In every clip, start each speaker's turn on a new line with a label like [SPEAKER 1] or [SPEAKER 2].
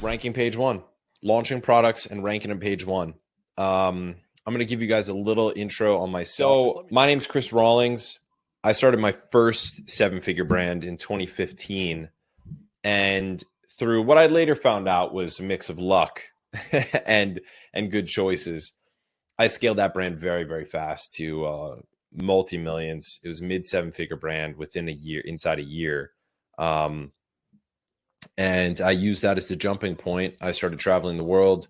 [SPEAKER 1] ranking page one, launching products and ranking on page one. I'm going to give you guys a little intro on myself. So my name's Chris Rawlings. I started my first seven-figure brand in 2015. And through what I later found out was a mix of luck and good choices, I scaled that brand very, very fast to multi-millions. It was a mid seven-figure brand within a year, inside a year. And I used that as the jumping point. I started traveling the world,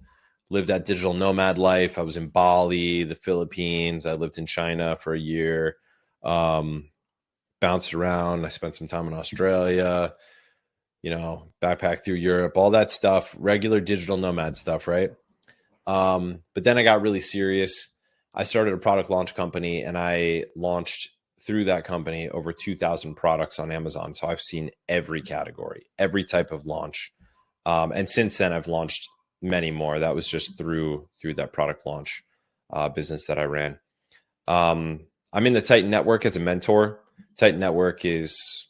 [SPEAKER 1] lived that digital nomad life. I was in Bali, the Philippines. I lived in China for a year, bounced around. I spent some time in Australia, backpack through Europe, all that stuff, regular digital nomad stuff, right? But then I got really serious. I started a product launch company, and I launched through that company over 2,000 products on Amazon. So I've seen every category, every type of launch. And since then I've launched many more. That was just through that product launch business that I ran. I'm in the Titan Network as a mentor. Titan Network is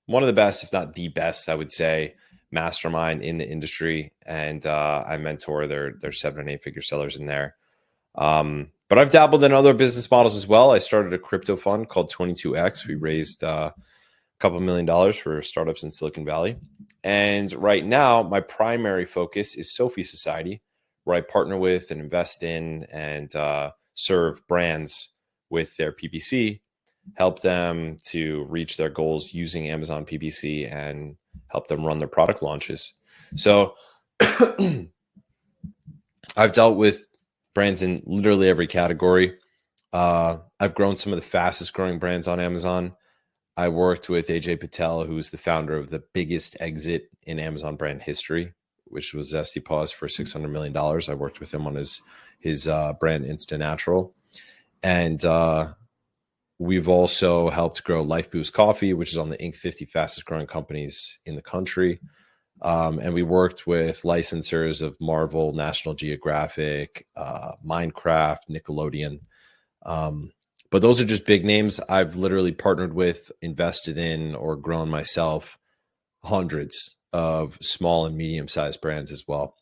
[SPEAKER 1] one of the best, if not the best, I would say, mastermind in the industry. And I mentor their 7 and 8 figure sellers in there. But I've dabbled in other business models as well. I started a crypto fund called 22X. We raised a couple $1 million for startups in Silicon Valley. And right now, my primary focus is Sophie Society, where I partner with and invest in and serve brands with their PPC, help them to reach their goals using Amazon PPC, and help them run their product launches. So I've dealt with brands in literally every category. I've grown some of the fastest growing brands on Amazon. I worked with AJ Patel, who's the founder of the biggest exit in Amazon brand history, which was Zesty Paws for $600 million. I worked with him on his brand Instant Natural. And we've also helped grow Life Boost Coffee, which is on the Inc. 50 fastest growing companies in the country. And we worked with licensors of Marvel, National Geographic, Minecraft, Nickelodeon. But those are just big names. I've literally partnered with, invested in, or grown myself hundreds of small and medium-sized brands as well,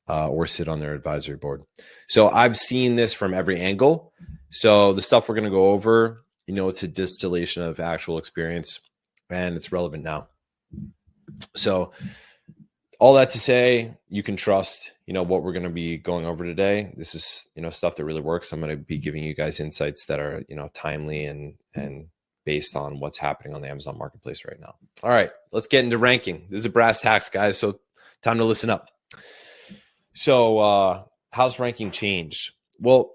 [SPEAKER 1] or sit on their advisory board. So I've seen this from every angle. So the stuff we're going to go over, it's a distillation of actual experience, and it's relevant now. So all that to say, you can trust, what we're going to be going over today. This is, stuff that really works. I'm going to be giving you guys insights that are, timely and based on what's happening on the Amazon marketplace right now. All right, let's get into ranking. This is a brass tacks, guys. So time to listen up. So how's ranking changed? Well,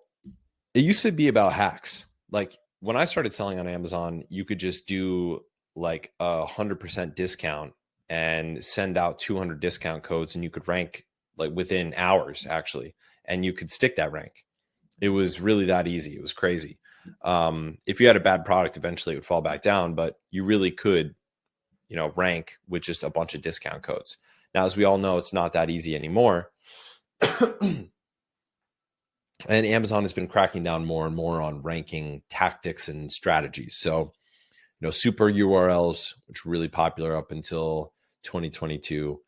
[SPEAKER 1] it used to be about hacks. Like when I started selling on Amazon, you could just do like 100% discount and send out 200 discount codes, and you could rank like within hours actually, and you could stick that rank. It was really that easy. It was crazy. If you had a bad product, eventually it would fall back down, but you really could, rank with just a bunch of discount codes. Now, as we all know, it's not that easy anymore. And Amazon has been cracking down more and more on ranking tactics and strategies. So, super URLs, which were really popular up until 2022,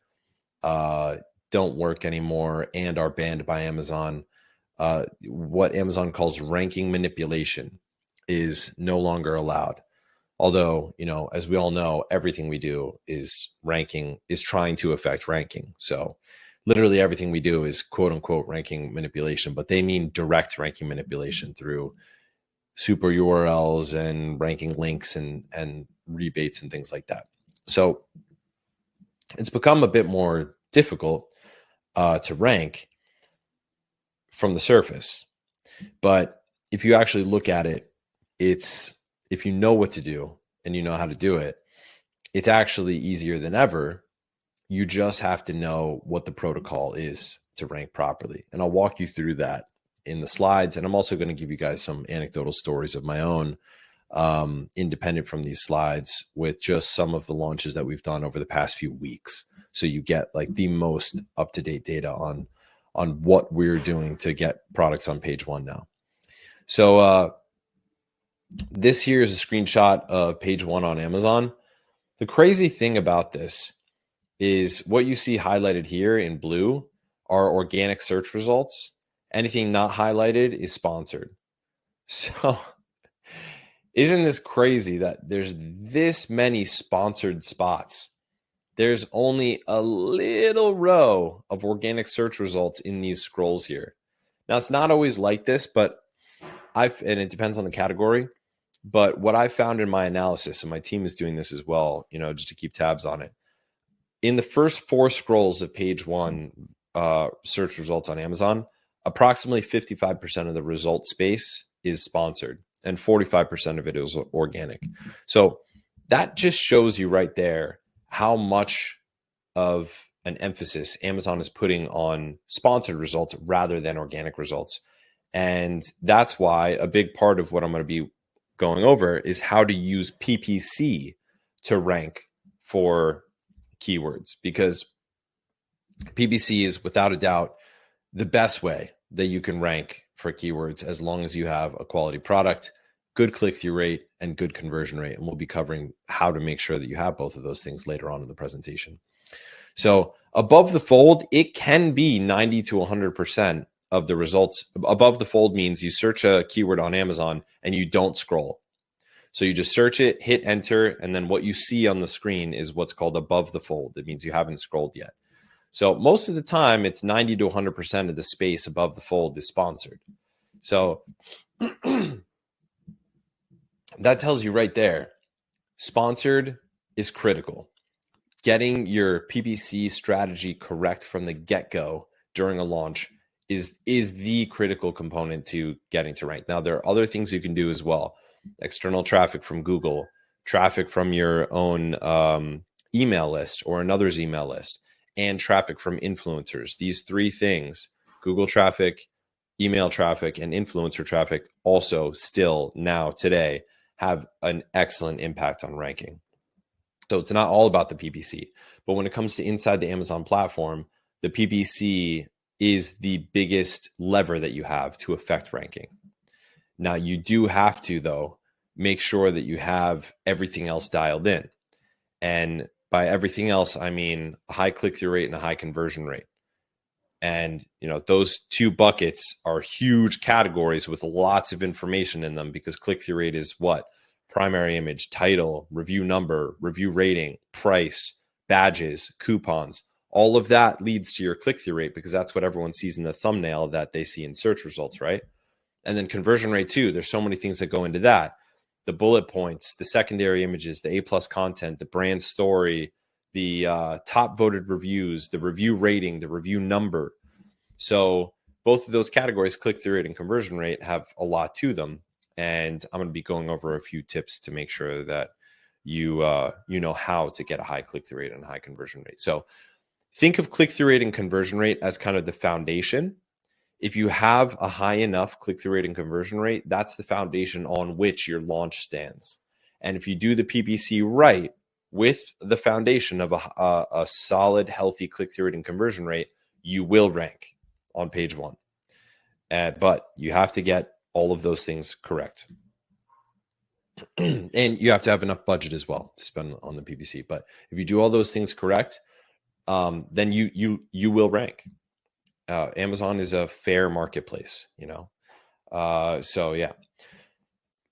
[SPEAKER 1] don't work anymore and are banned by Amazon. What Amazon calls ranking manipulation is no longer allowed. Although, as we all know, everything we do is trying to affect ranking. So literally everything we do is quote unquote ranking manipulation, but they mean direct ranking manipulation through super URLs and ranking links and rebates and things like that. So it's become a bit more difficult to rank from the surface. But if you actually look at it, if you know what to do and you know how to do it, it's actually easier than ever. You just have to know what the protocol is to rank properly. And I'll walk you through that in the slides. And I'm also going to give you guys some anecdotal stories of my own, independent from these slides, with just some of the launches that we've done over the past few weeks. So you get like the most up-to-date data on what we're doing to get products on page one now. So this here is a screenshot of page one on Amazon. The crazy thing about this is what you see highlighted here in blue are organic search results. Anything not highlighted is sponsored. So isn't this crazy that there's this many sponsored spots? There's only a little row of organic search results in these scrolls here. Now, it's not always like this, but and it depends on the category. But what I found in my analysis, and my team is doing this as well, just to keep tabs on it. In the first 4 scrolls of page 1 search results on Amazon, approximately 55% of the result space is sponsored and 45% of it is organic. So that just shows you right there how much of an emphasis Amazon is putting on sponsored results rather than organic results. And that's why a big part of what I'm going to be going over is how to use PPC to rank for keywords, because PPC is without a doubt the best way that you can rank for keywords as long as you have a quality product, good click-through rate, and good conversion rate. And we'll be covering how to make sure that you have both of those things later on in the presentation. So above the fold, it can be 90 to 100% of the results. Above the fold means you search a keyword on Amazon and you don't scroll. So you just search it, hit enter, and then what you see on the screen is what's called above the fold. It means you haven't scrolled yet. So most of the time, it's 90 to 100% of the space above the fold is sponsored. So that tells you right there, sponsored is critical. Getting your PPC strategy correct from the get-go during a launch is the critical component to getting to rank. Now, there are other things you can do as well. External traffic from Google, traffic from your own email list or another's email list, and traffic from influencers. These 3 things, Google traffic, email traffic, and influencer traffic, also still now today have an excellent impact on ranking. So it's not all about the PPC, but when it comes to inside the Amazon platform, the PPC is the biggest lever that you have to affect ranking. Now, you do have to, though, make sure that you have everything else dialed in. And by everything else, I mean a high click-through rate and a high conversion rate. And, those 2 buckets are huge categories with lots of information in them, because click-through rate is what? Primary image, title, review number, review rating, price, badges, coupons. All of that leads to your click-through rate, because that's what everyone sees in the thumbnail that they see in search results, right? And then conversion rate too. There's so many things that go into that. The bullet points, the secondary images, the A+ content, the brand story, the top voted reviews, the review rating, the review number. So both of those categories, click-through rate and conversion rate, have a lot to them. And I'm going to be going over a few tips to make sure that you know how to get a high click-through rate and a high conversion rate. So think of click-through rate and conversion rate as kind of the foundation. If you have a high enough click-through rate and conversion rate, that's the foundation on which your launch stands. And if you do the PPC right with the foundation of a solid, healthy click-through rate and conversion rate, you will rank on page 1. But you have to get all of those things correct. And you have to have enough budget as well to spend on the PPC. But if you do all those things correct, then you will rank. Amazon is a fair marketplace, so yeah,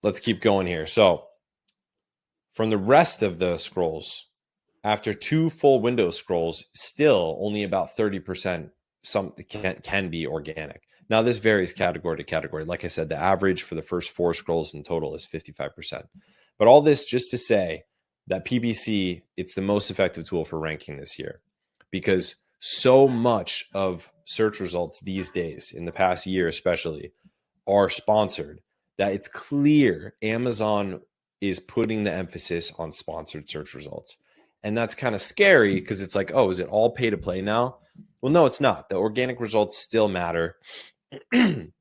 [SPEAKER 1] let's keep going here. So from the rest of the scrolls, after 2 full window scrolls, still only about 30% can be organic. Now, this varies category to category. Like I said, the average for the first 4 scrolls in total is 55%. But all this just to say that PPC, it's the most effective tool for ranking this year, because so much of search results these days, in the past year especially, are sponsored, that it's clear Amazon is putting the emphasis on sponsored search results. And that's kind of scary, because it's like, oh, is it all pay to play now? Well, no, it's not. The organic results still matter. And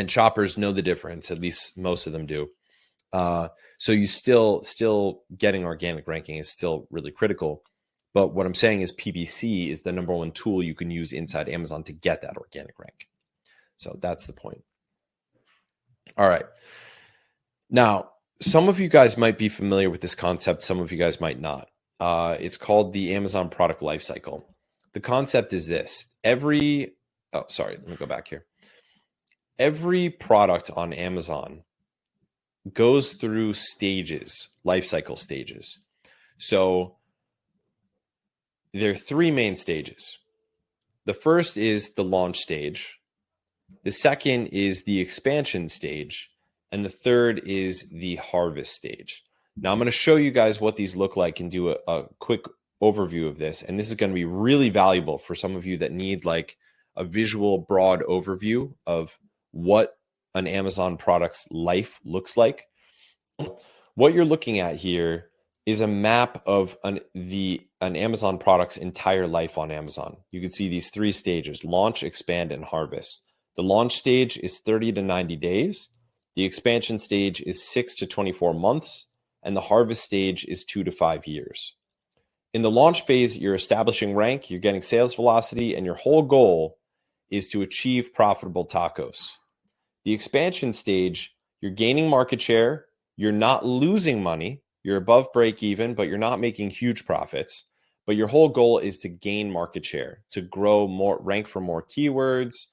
[SPEAKER 1] shoppers know the difference, at least most of them do. So you still getting organic ranking is still really critical. But what I'm saying is PPC is the number 1 tool you can use inside Amazon to get that organic rank. So that's the point. All right. Now, some of you guys might be familiar with this concept. Some of you guys might not. It's called the Amazon product lifecycle. The concept is this. Let me go back here. Every product on Amazon goes through stages, lifecycle stages. So there are three main stages. The first is the launch stage. The second is the expansion stage. And the third is the harvest stage. Now I'm going to show you guys what these look like and do a quick overview of this. And this is going to be really valuable for some of you that need like a visual broad overview of what an Amazon product's life looks like. What you're looking at here is a map of an Amazon product's entire life on Amazon. You can see these three stages: launch, expand, and harvest. The launch stage is 30 to 90 days. The expansion stage is 6 to 24 months. And the harvest stage is 2 to 5 years. In the launch phase, you're establishing rank, you're getting sales velocity, and your whole goal is to achieve profitable tacos. The expansion stage, you're gaining market share, you're not losing money, you're above break even, but you're not making huge profits. But your whole goal is to gain market share, to grow more, rank for more keywords,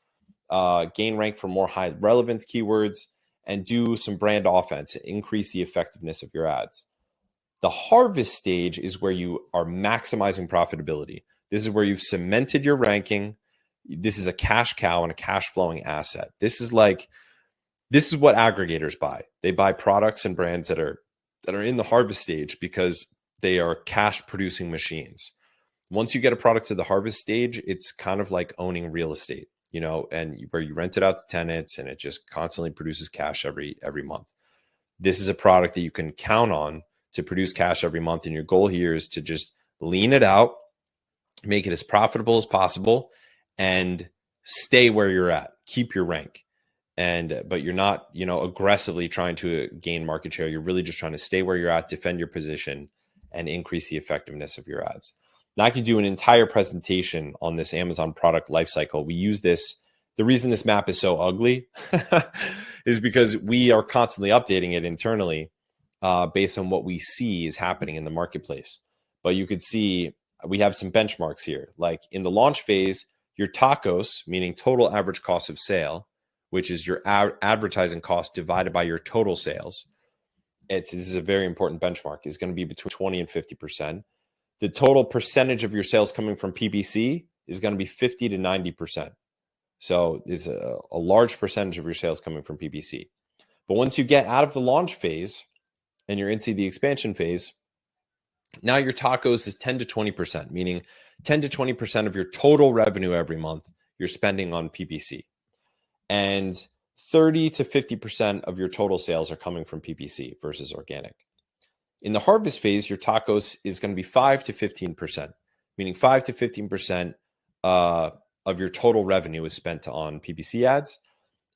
[SPEAKER 1] gain rank for more high relevance keywords, and do some brand offense, increase the effectiveness of your ads. The harvest stage is where you are maximizing profitability. This is where you've cemented your ranking. This is a cash cow and a cash flowing asset. This is what aggregators buy. They buy products and brands that are in the harvest stage because they are cash producing machines. Once you get a product to the harvest stage, it's kind of like owning real estate, and where you rent it out to tenants and it just constantly produces cash every month. This is a product that you can count on to produce cash every month. And your goal here is to just lean it out, make it as profitable as possible, and stay where you're at, keep your rank. But you're not, aggressively trying to gain market share. You're really just trying to stay where you're at, defend your position, and increase the effectiveness of your ads. Now I can do an entire presentation on this Amazon product lifecycle. We use this. The reason this map is so ugly is because we are constantly updating it internally based on what we see is happening in the marketplace. But you could see we have some benchmarks here. Like in the launch phase, your tacos, meaning total average cost of sale, which is your advertising cost divided by your total sales. This is a very important benchmark, is going to be between 20 and 50%. The total percentage of your sales coming from PPC is going to be 50 to 90%. So it's a large percentage of your sales coming from PPC. But once you get out of the launch phase and you're into the expansion phase, now your tacos is 10 to 20%, meaning 10 to 20% of your total revenue every month you're spending on PPC. And 30 to 50% of your total sales are coming from PPC versus organic. In the harvest phase, your tacos is going to be 5 to 15%, meaning 5 to 15% of your total revenue is spent on PPC ads.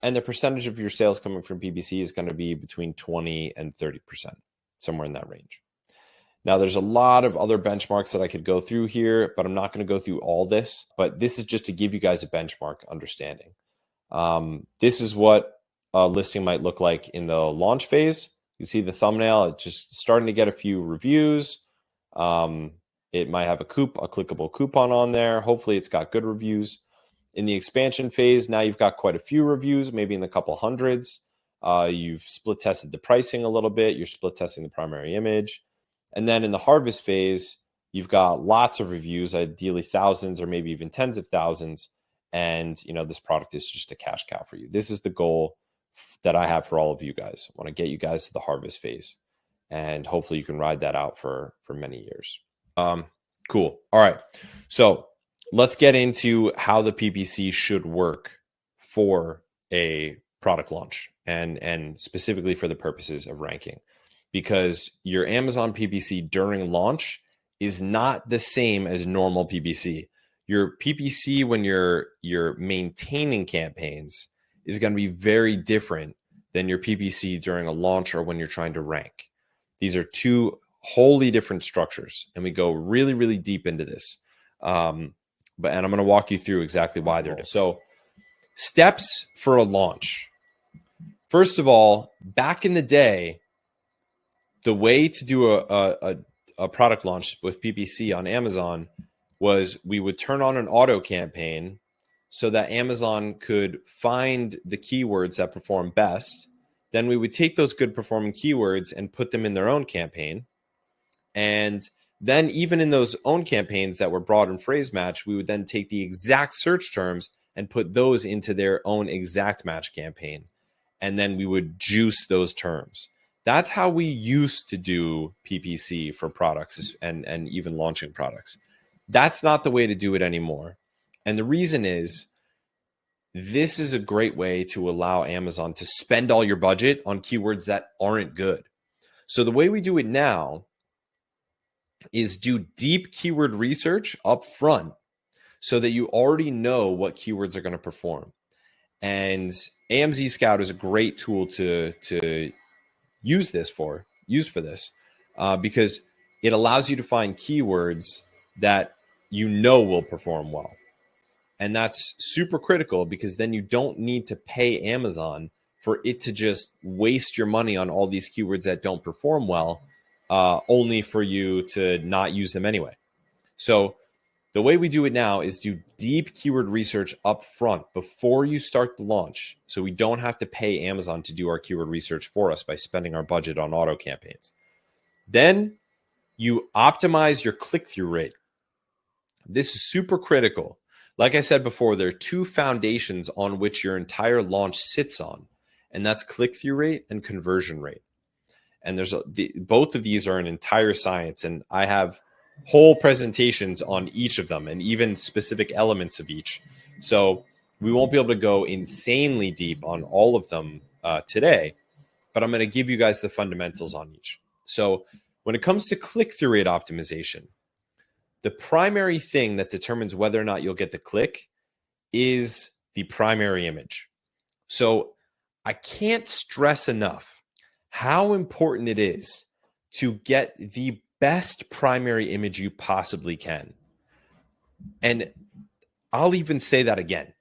[SPEAKER 1] And the percentage of your sales coming from PPC is going to be between 20 and 30%, somewhere in that range. Now, there's a lot of other benchmarks that I could go through here, but I'm not going to go through all this. But this is just to give you guys a benchmark understanding. This is what a listing might look like in the launch phase. You see the thumbnail, it's just starting to get a few reviews. It might have a clickable coupon on there. Hopefully it's got good reviews. In the expansion phase, now you've got quite a few reviews, maybe in the couple hundreds. You've split tested the pricing a little bit. You're split testing the primary image. And then in the harvest phase, you've got lots of reviews, ideally thousands or maybe even tens of thousands. And, this product is just a cash cow for you. This is the goal that I have for all of you guys. I want to get you guys to the harvest phase, and hopefully you can ride that out for many years. Cool. All right. So let's get into how the PPC should work for a product launch and specifically for the purposes of ranking, because your Amazon PPC during launch is not the same as normal PPC. Your PPC when you're maintaining campaigns is going to be very different than your PPC during a launch or when you're trying to rank. These are two wholly different structures, and we go really, really deep into this. And I'm going to walk you through exactly why they're different. So, steps for a launch. First of all, back in the day, the way to do a a product launch with PPC on Amazon was we would turn on an auto campaign so that Amazon could find the keywords that perform best. Then we would take those good performing keywords and put them in their own campaign. And then even in those own campaigns that were broad and phrase match, we would then take the exact search terms and put those into their own exact match campaign. And then we would juice those terms. That's how we used to do PPC for products and even launching products. That's not the way to do it anymore. And the reason is, this is a great way to allow Amazon to spend all your budget on keywords that aren't good. So the way we do it now is do deep keyword research up front so that you already know what keywords are going to perform. And AMZScout is a great tool to use for this because it allows you to find keywords that you know will perform well. And that's super critical because then you don't need to pay Amazon for it to just waste your money on all these keywords that don't perform well, only for you to not use them anyway. So the way we do it now is do deep keyword research up front before you start the launch. So we don't have to pay Amazon to do our keyword research for us by spending our budget on auto campaigns. Then you optimize your click-through rate. This is super critical. Like I said before, there are two foundations on which your entire launch sits on, and that's click-through rate and conversion rate. And both of these are an entire science, and I have whole presentations on each of them and even specific elements of each. So we won't be able to go insanely deep on all of them today, but I'm going to give you guys the fundamentals on each. So when it comes to click-through rate optimization, the primary thing that determines whether or not you'll get the click is the primary image. So I can't stress enough how important it is to get the best primary image you possibly can. And I'll even say that again.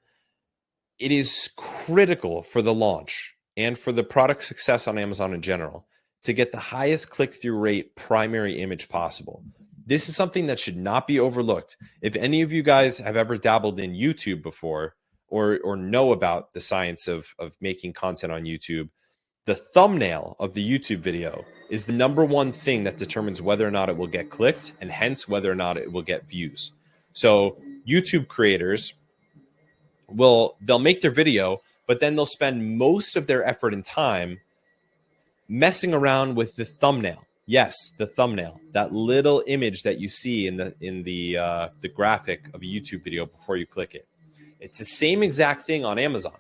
[SPEAKER 1] It is critical for the launch and for the product success on Amazon in general to get the highest click-through rate primary image possible. This is something that should not be overlooked. If any of you guys have ever dabbled in YouTube before or know about the science of making content on YouTube, the thumbnail of the YouTube video is the number one thing that determines whether or not it will get clicked and hence whether or not it will get views. So YouTube creators they'll make their video, but then they'll spend most of their effort and time messing around with the thumbnail. Yes, the thumbnail, that little image that you see in the graphic of a YouTube video before you click it. It's the same exact thing on Amazon.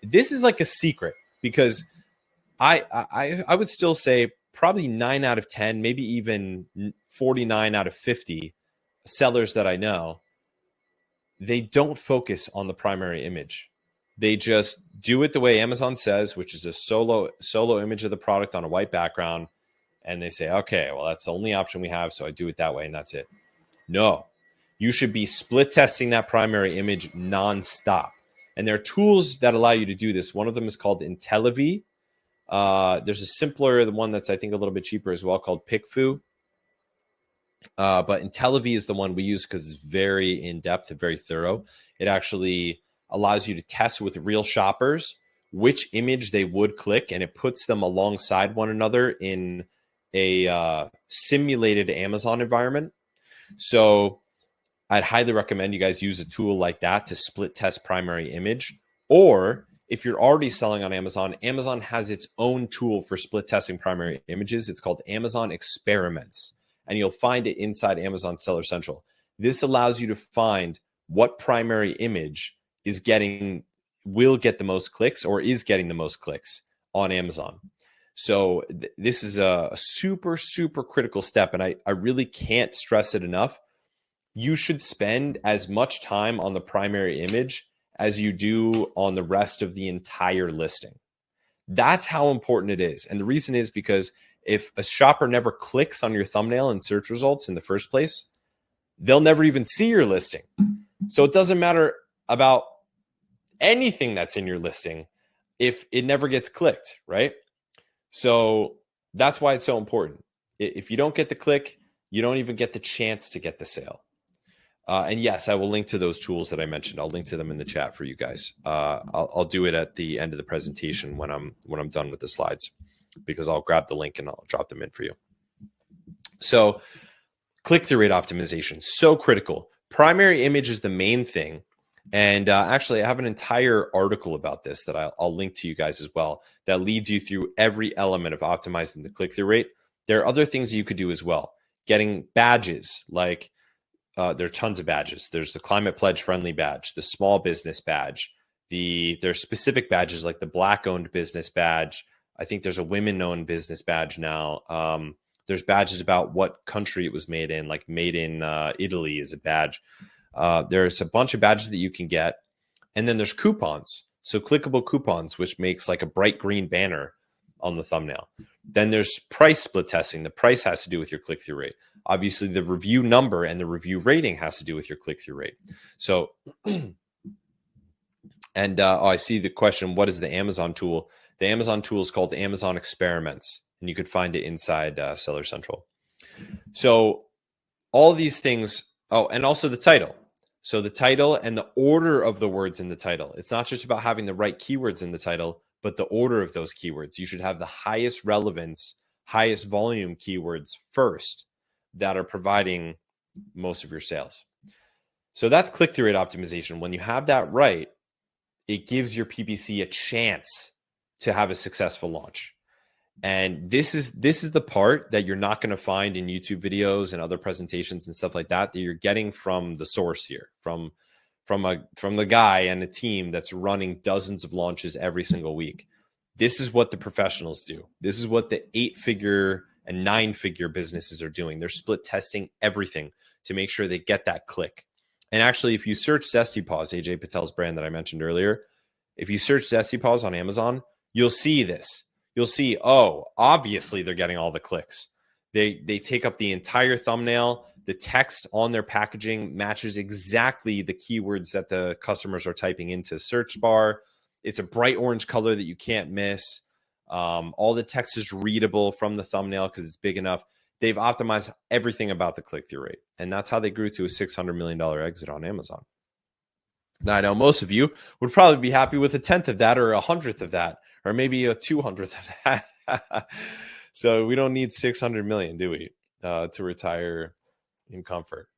[SPEAKER 1] This is like a secret because I would still say probably 9 out of 10, maybe even 49 out of 50 sellers that I know, they don't focus on the primary image. They just do it the way Amazon says, which is a solo image of the product on a white background. And they say, okay, well, that's the only option we have, so I do it that way, and that's it. No, you should be split testing that primary image nonstop. And there are tools that allow you to do this. One of them is called IntelliV. There's a simpler, the one that's I think a little bit cheaper as well, called PickFu. But IntelliV is the one we use because it's very in-depth and very thorough. It actually allows you to test with real shoppers which image they would click, and it puts them alongside one another in a simulated Amazon environment. So I'd highly recommend you guys use a tool like that to split test primary image. Or if you're already selling on Amazon, Amazon has its own tool for split testing primary images. It's called Amazon Experiments, and you'll find it inside Amazon Seller Central. This allows you to find what primary image will get the most clicks or is getting the most clicks on Amazon. So this is a super, super critical step, and I really can't stress it enough. You should spend as much time on the primary image as you do on the rest of the entire listing. That's how important it is. And the reason is because if a shopper never clicks on your thumbnail in search results in the first place, they'll never even see your listing. So it doesn't matter about anything that's in your listing if it never gets clicked, right? So that's why it's so important. If you don't get the click, you don't even get the chance to get the sale. And yes, I will link to those tools that I mentioned. I'll link to them in the chat for you guys. I'll do it at the end of the presentation when I'm done with the slides, because I'll grab the link and I'll drop them in for you. So click-through rate optimization, so critical. Primary image is the main thing. And actually, I have an entire article about this that I'll link to you guys as well, that leads you through every element of optimizing the click-through rate. There are other things that you could do as well. Getting badges, like there are tons of badges. There's the Climate Pledge Friendly badge, the Small Business badge. There's specific badges like the Black-owned business badge. I think there's a women-owned business badge now. There's badges about what country it was made in, like made in Italy is a badge. There's a bunch of badges that you can get. And then there's coupons. So clickable coupons, which makes like a bright green banner on the thumbnail. Then there's price split testing. The price has to do with your click-through rate. Obviously, the review number and the review rating has to do with your click-through rate. So, and I see the question, what is the Amazon tool? The Amazon tool is called Amazon Experiments, and you could find it inside Seller Central. So all these things, oh, and also the title. So the title and the order of the words in the title. It's not just about having the right keywords in the title, but the order of those keywords. You should have the highest relevance, highest volume keywords first that are providing most of your sales. So that's click-through rate optimization. When you have that right, it gives your PPC a chance to have a successful launch. And this is the part that you're not going to find in YouTube videos and other presentations and stuff like that you're getting from the source here, from the guy and the team that's running dozens of launches every single week. This is what the professionals do. This is what the 8-figure and 9-figure businesses are doing. They're split testing everything to make sure they get that click. And actually, if you search Zesty Paws, AJ Patel's brand that I mentioned earlier, if you search Zesty Paws on Amazon, you'll see this. You'll see, oh, obviously they're getting all the clicks. They take up the entire thumbnail. The text on their packaging matches exactly the keywords that the customers are typing into search bar. It's a bright orange color that you can't miss. All the text is readable from the thumbnail because it's big enough. They've optimized everything about the click-through rate. And that's how they grew to a $600 million exit on Amazon. Now, I know most of you would probably be happy with 1/10 of that or 100th of that, or maybe a 200th of that. So we don't need 600 million, do we, to retire in comfort?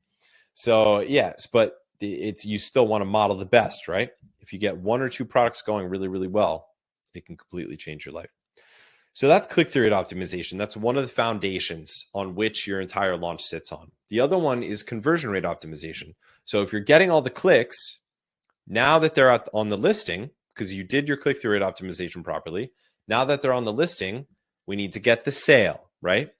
[SPEAKER 1] So yes, but you still want to model the best, right? If you get 1 or 2 products going really, really well, it can completely change your life. So that's click-through rate optimization. That's one of the foundations on which your entire launch sits on. The other one is conversion rate optimization. So if you're getting all the clicks, now that they're on the listing, because you did your click-through rate optimization properly, now that they're on the listing, we need to get the sale, right?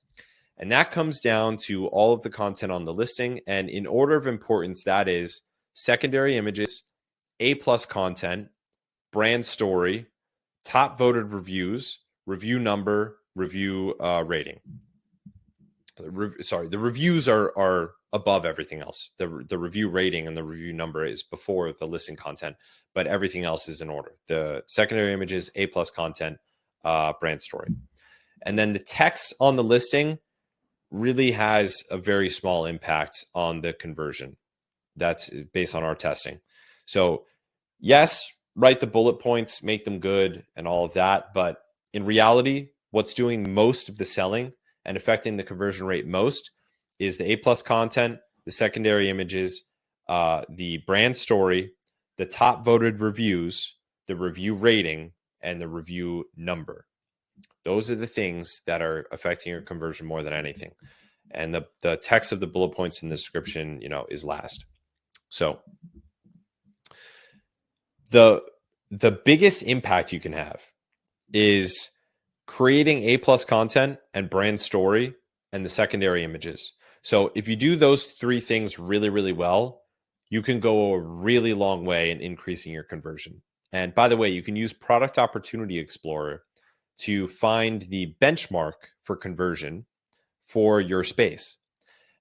[SPEAKER 1] And that comes down to all of the content on the listing. And in order of importance, that is secondary images, A+ content, brand story, top voted reviews, review number, review rating. The reviews are above everything else. The review rating and the review number is before the listing content, but everything else is in order. The secondary images, A+ content, brand story. And then the text on the listing really has a very small impact on the conversion. That's based on our testing. So yes, write the bullet points, make them good and all of that. But in reality, what's doing most of the selling and affecting the conversion rate most is the A+ content, the secondary images, the brand story, the top voted reviews, the review rating, and the review number. Those are the things that are affecting your conversion more than anything. And the text of the bullet points in the description, is last. So the biggest impact you can have is creating A+ content and brand story and the secondary images. So if you do those 3 things really, really well, you can go a really long way in increasing your conversion. And by the way, you can use Product Opportunity Explorer to find the benchmark for conversion for your space.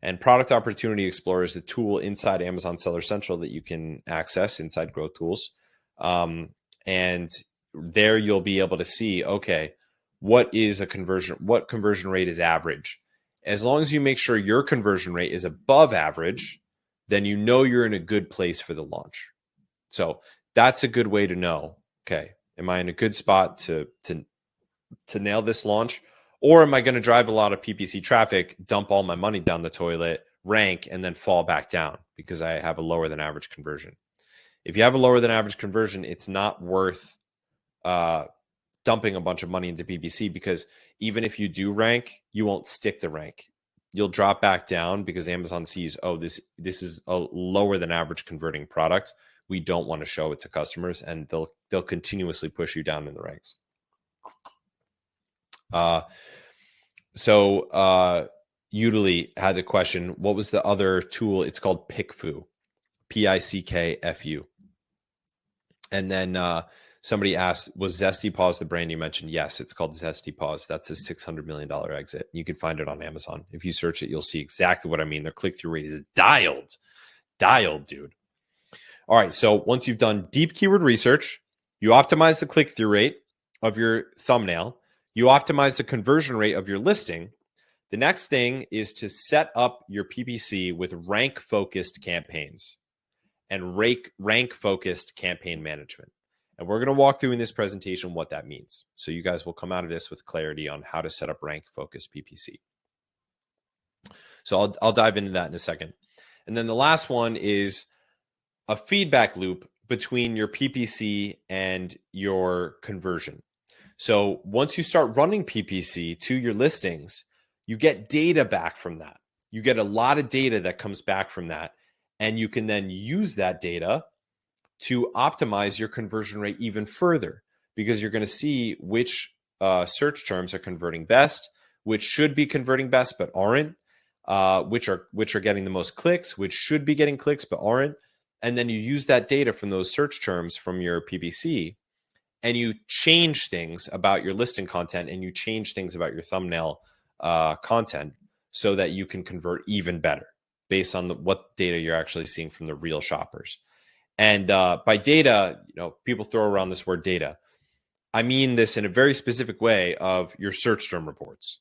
[SPEAKER 1] And Product Opportunity Explorer is the tool inside Amazon Seller Central that you can access inside Growth Tools. And there you'll be able to see, okay, what conversion rate is average? As long as you make sure your conversion rate is above average, then you know you're in a good place for the launch. So that's a good way to know, okay, am I in a good spot to nail this launch? Or am I going to drive a lot of PPC traffic, dump all my money down the toilet, rank, and then fall back down because I have a lower than average conversion? If you have a lower than average conversion, it's not worth dumping a bunch of money into PPC, because even if you do rank, you won't stick the rank. You'll drop back down because Amazon sees, oh, this is a lower than average converting product. We don't want to show it to customers, and they'll continuously push you down in the ranks. Udily had a question. What was the other tool? It's called PickFu, PickFu. And then somebody asked, was ZestyPaws the brand you mentioned? Yes, it's called ZestyPaws. That's a $600 million exit. You can find it on Amazon. If you search it, you'll see exactly what I mean. Their click-through rate is dialed, dude. All right, so once you've done deep keyword research, you optimize the click-through rate of your thumbnail, you optimize the conversion rate of your listing. The next thing is to set up your PPC with rank-focused campaigns and rank-focused campaign management. And we're going to walk through in this presentation what that means. So you guys will come out of this with clarity on how to set up rank-focused PPC. So I'll dive into that in a second. And then the last one is a feedback loop between your PPC and your conversion. So once you start running PPC to your listings, you get data back from that. You get a lot of data that comes back from that. And you can then use that data to optimize your conversion rate even further, because you're going to see which search terms are converting best, which should be converting best but aren't, which are getting the most clicks, which should be getting clicks but aren't. And then you use that data from those search terms from your PPC, and you change things about your listing content, and you change things about your thumbnail content so that you can convert even better based on what data you're actually seeing from the real shoppers. And by data, people throw around this word data. I mean this in a very specific way of your search term reports,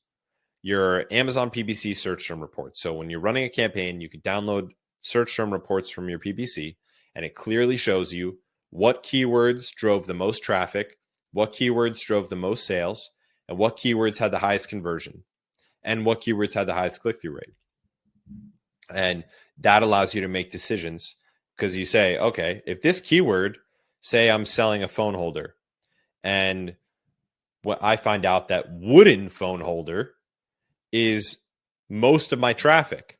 [SPEAKER 1] your Amazon PPC search term reports. So when you're running a campaign, you can download search term reports from your PPC, and it clearly shows you what keywords drove the most traffic, what keywords drove the most sales, and what keywords had the highest conversion, and what keywords had the highest click-through rate. And that allows you to make decisions, because you say, okay, if this keyword, say I'm selling a phone holder, and what I find out that wooden phone holder is most of my traffic.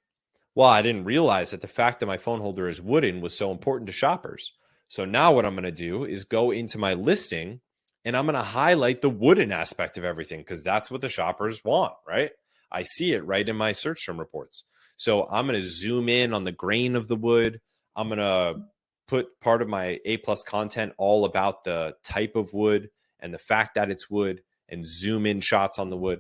[SPEAKER 1] Well, I didn't realize that the fact that my phone holder is wooden was so important to shoppers. So now what I'm going to do is go into my listing, and I'm going to highlight the wooden aspect of everything, because that's what the shoppers want, right? I see it right in my search term reports. So I'm going to zoom in on the grain of the wood. I'm going to put part of my A+ content all about the type of wood and the fact that it's wood, and zoom in shots on the wood.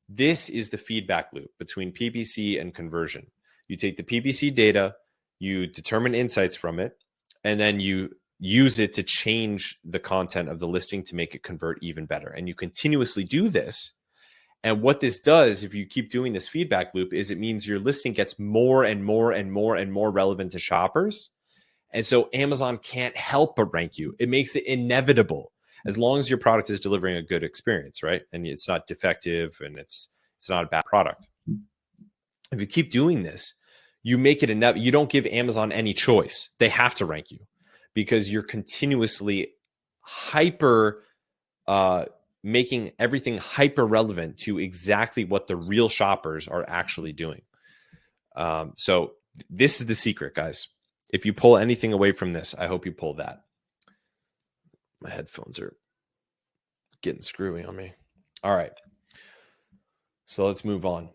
[SPEAKER 1] This is the feedback loop between PPC and conversion. You take the PPC data, you determine insights from it, and then you use it to change the content of the listing to make it convert even better. And you continuously do this. And what this does, if you keep doing this feedback loop, is it means your listing gets more and more and more and more relevant to shoppers. And so Amazon can't help but rank you. It makes it inevitable, as long as your product is delivering a good experience, right? And it's not defective, and it's not a bad product. If you keep doing this, you make it you don't give Amazon any choice. They have to rank you, because you're continuously making everything hyper relevant to exactly what the real shoppers are actually doing. So this is the secret, guys. If you pull anything away from this, I hope you pull that. My headphones are getting screwy on me. All right. So let's move on.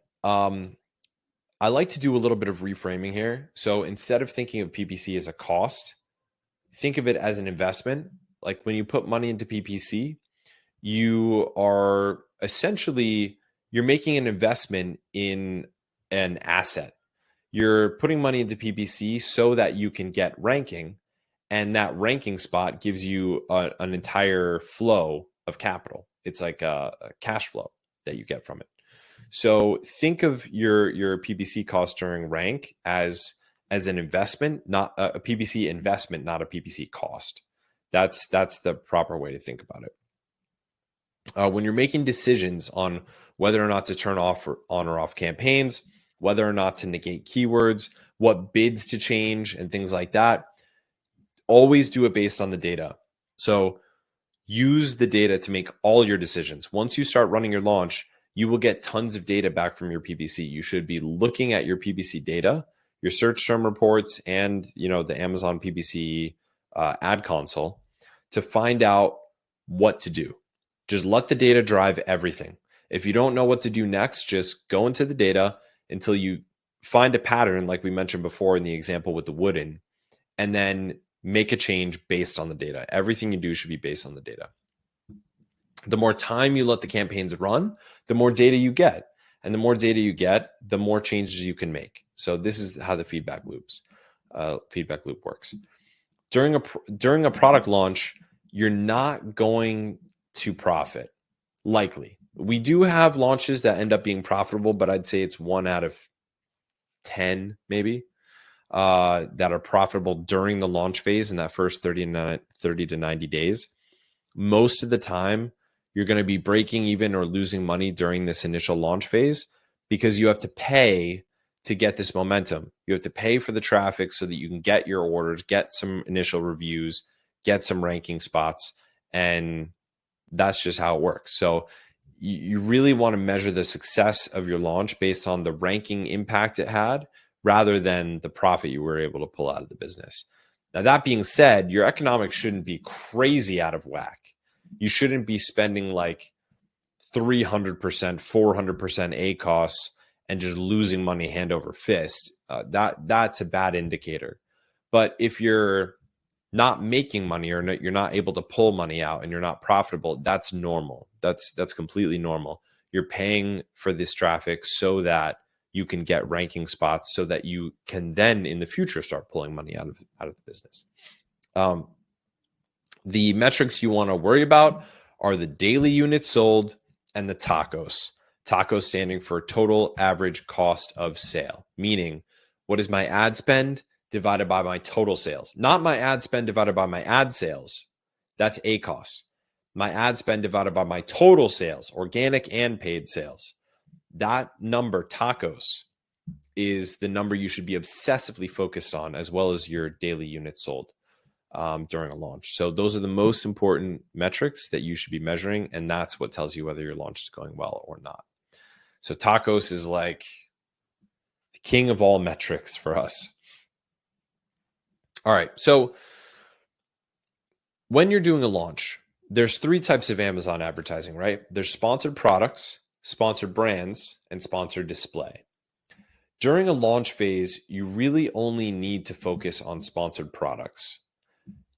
[SPEAKER 1] I like to do a little bit of reframing here. So instead of thinking of PPC as a cost, think of it as an investment. Like when you put money into PPC, you are essentially, you're making an investment in an asset. You're putting money into PPC so that you can get ranking, and that ranking spot gives you an entire flow of capital. It's like a cash flow that you get from it. So think of your PPC cost during rank as an investment, not a PPC investment, not a PPC cost. That's the proper way to think about it. When you're making decisions on whether or not to turn off or on or off campaigns, whether or not to negate keywords, what bids to change, and things like that, always do it based on the data. So use the data to make all your decisions. Once you start running your launch, you will get tons of data back from your PPC. You should be looking at your PPC data, your search term reports, and the Amazon PPC ad console to find out what to do. Just let the data drive everything. If you don't know what to do next, just go into the data until you find a pattern, like we mentioned before in the example with the wooden, and then make a change based on the data. Everything you do should be based on the data. The more time you let the campaigns run, the more data you get. And the more data you get, the more changes you can make. So this is how the feedback loop works. During a product launch, you're not going to profit, likely. We do have launches that end up being profitable, but I'd say it's 1 out of 10 maybe that are profitable during the launch phase in that first 30 to 90 days. Most of the time, you're going to be breaking even or losing money during this initial launch phase because you have to pay to get this momentum. You have to pay for the traffic so that you can get your orders, get some initial reviews, get some ranking spots, and that's just how it works. So you really want to measure the success of your launch based on the ranking impact it had rather than the profit you were able to pull out of the business. Now, that being said, your economics shouldn't be crazy out of whack. You shouldn't be spending like 300%, 400% ACoS and just losing money hand over fist. That's a bad indicator. But if you're not making money or you're not able to pull money out and you're not profitable, that's normal. That's completely normal. You're paying for this traffic so that you can get ranking spots so that you can then in the future start pulling money out of the business. The metrics you want to worry about are the daily units sold and the TACoS. TACoS standing for total average cost of sale, meaning what is my ad spend divided by my total sales, not my ad spend divided by my ad sales. That's ACoS. My ad spend divided by my total sales, organic and paid sales. That number, TACoS, is the number you should be obsessively focused on, as well as your daily units sold during a launch. So those are the most important metrics that you should be measuring, and that's what tells you whether your launch is going well or not. So TACoS is like the king of all metrics for us. All right, so when you're doing a launch, there's 3 types of Amazon advertising, right? There's sponsored products, sponsored brands, and sponsored display. During a launch phase, you really only need to focus on sponsored products.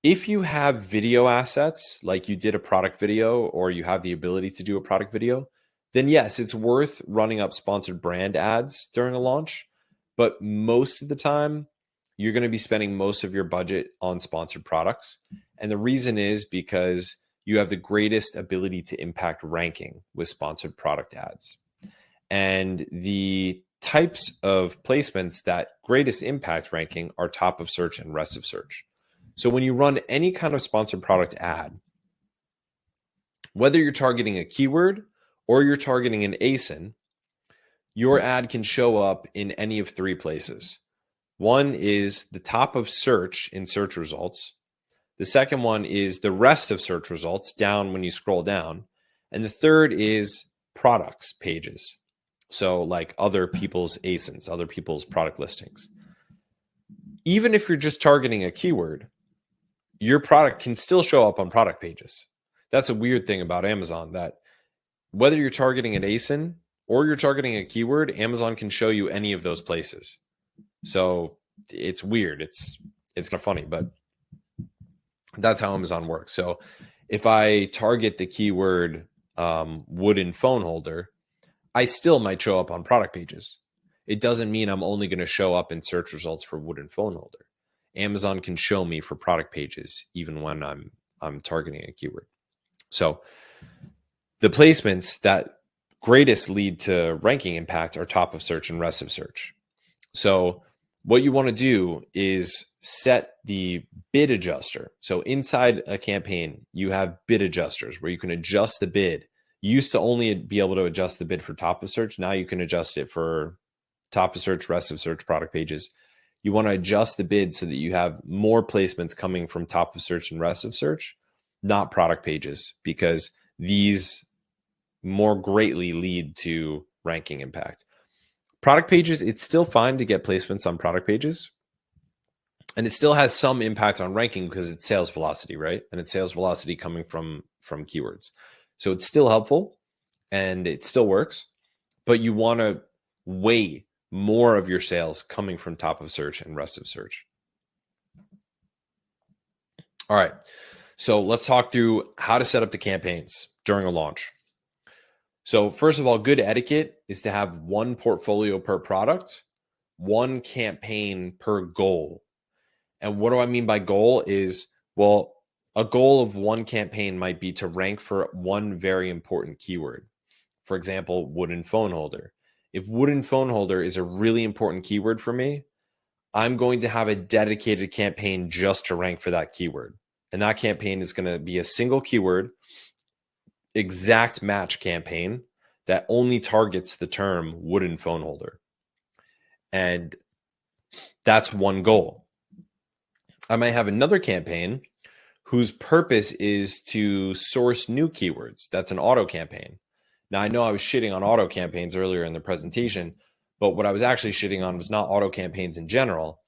[SPEAKER 1] If you have video assets, like you did a product video or you have the ability to do a product video, then yes, it's worth running up sponsored brand ads during a launch. But most of the time, you're going to be spending most of your budget on sponsored products. And the reason is because you have the greatest ability to impact ranking with sponsored product ads. And the types of placements that greatest impact ranking are top of search and rest of search. So when you run any kind of sponsored product ad, whether you're targeting a keyword or you're targeting an ASIN, your ad can show up in any of 3 places. One is the top of search in search results. The second one is the rest of search results down when you scroll down. And the third is products pages. So like other people's ASINs, other people's product listings. Even if you're just targeting a keyword, your product can still show up on product pages. That's a weird thing about Amazon, that whether you're targeting an ASIN or you're targeting a keyword, Amazon can show you any of those places. So it's weird. It's kind of funny, but that's how Amazon works. So if I target the keyword wooden phone holder, I still might show up on product pages. It doesn't mean I'm only going to show up in search results for wooden phone holder. Amazon can show me for product pages even when I'm targeting a keyword. So the placements that greatest lead to ranking impact are top of search and rest of search. So what you want to do is set the bid adjuster. So inside a campaign, you have bid adjusters where you can adjust the bid. You used to only be able to adjust the bid for top of search. Now you can adjust it for top of search, rest of search, product pages. You want to adjust the bid so that you have more placements coming from top of search and rest of search, not product pages, because these more greatly lead to ranking impact. Product pages, it's still fine to get placements on product pages. And it still has some impact on ranking because it's sales velocity, right? And it's sales velocity coming from keywords. So it's still helpful and it still works, but you want to weigh more of your sales coming from top of search and rest of search. All right. So let's talk through how to set up the campaigns during a launch. So first of all, good etiquette is to have one portfolio per product, one campaign per goal. And what do I mean by goal is, well, a goal of one campaign might be to rank for one very important keyword. For example, wooden phone holder. If wooden phone holder is a really important keyword for me, I'm going to have a dedicated campaign just to rank for that keyword. And that campaign is going to be a single keyword, exact match campaign that only targets the term wooden phone holder. And that's one goal. I might have another campaign whose purpose is to source new keywords. That's an auto campaign. Now, I know I was shitting on auto campaigns earlier in the presentation, but what I was actually shitting on was not auto campaigns in general.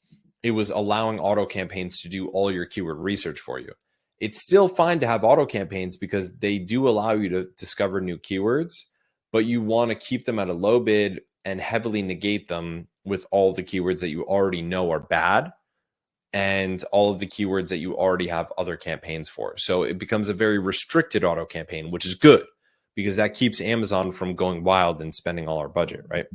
[SPEAKER 1] It was allowing auto campaigns to do all your keyword research for you. It's still fine to have auto campaigns because they do allow you to discover new keywords, but you want to keep them at a low bid and heavily negate them with all the keywords that you already know are bad and all of the keywords that you already have other campaigns for. So it becomes a very restricted auto campaign, which is good because that keeps Amazon from going wild and spending all our budget, right?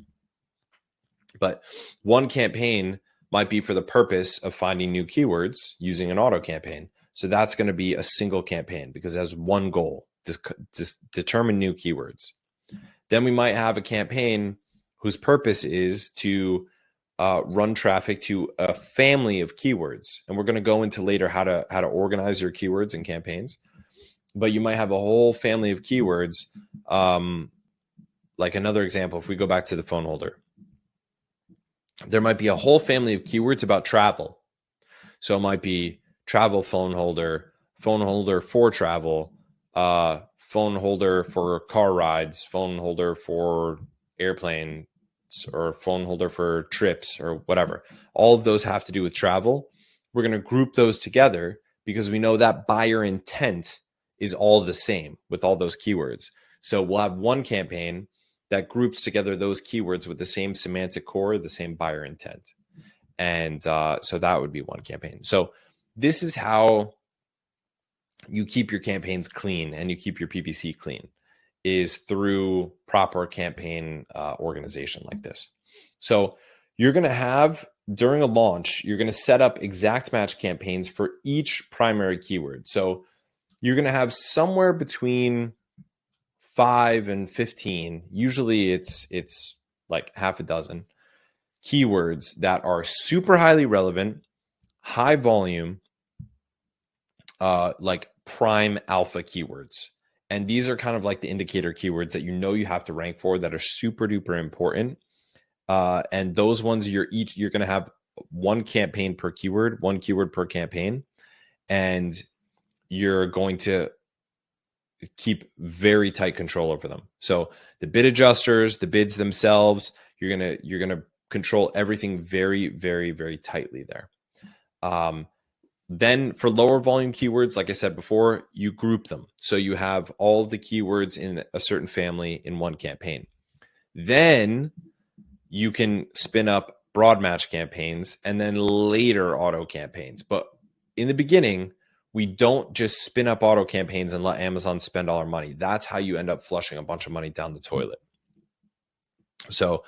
[SPEAKER 1] But one campaign might be for the purpose of finding new keywords using an auto campaign. So that's going to be a single campaign because it has one goal, to determine new keywords. Then we might have a campaign whose purpose is to run traffic to a family of keywords. And we're going to go into later how to organize your keywords and campaigns. But you might have a whole family of keywords. Like another example, if we go back to the phone holder, there might be a whole family of keywords about travel. So it might be travel phone holder for travel, phone holder for car rides, phone holder for airplane, or phone holder for trips or whatever. All of those have to do with travel. We're going to group those together because we know that buyer intent is all the same with all those keywords. So we'll have one campaign that groups together those keywords with the same semantic core, the same buyer intent. And so that would be one campaign. So this is how you keep your campaigns clean and you keep your PPC clean, is through proper campaign organization like this. So you're going to have, during a launch, you're going to set up exact match campaigns for each primary keyword. So you're going to have somewhere between 5 and 15. Usually it's like half a dozen keywords that are super highly relevant, high volume, like prime alpha keywords. And these are kind of like the indicator keywords that you know you have to rank for that are super duper important. And those ones you're going to have one campaign per keyword, one keyword per campaign. And you're going to keep very tight control over them. So the bid adjusters, the bids themselves, you're going to control everything very, very, very tightly there. Then for lower volume keywords, like I said before, you group them. So you have all of the keywords in a certain family in one campaign. Then you can spin up broad match campaigns and then later auto campaigns. But in the beginning, we don't just spin up auto campaigns and let Amazon spend all our money. That's how you end up flushing a bunch of money down the toilet. So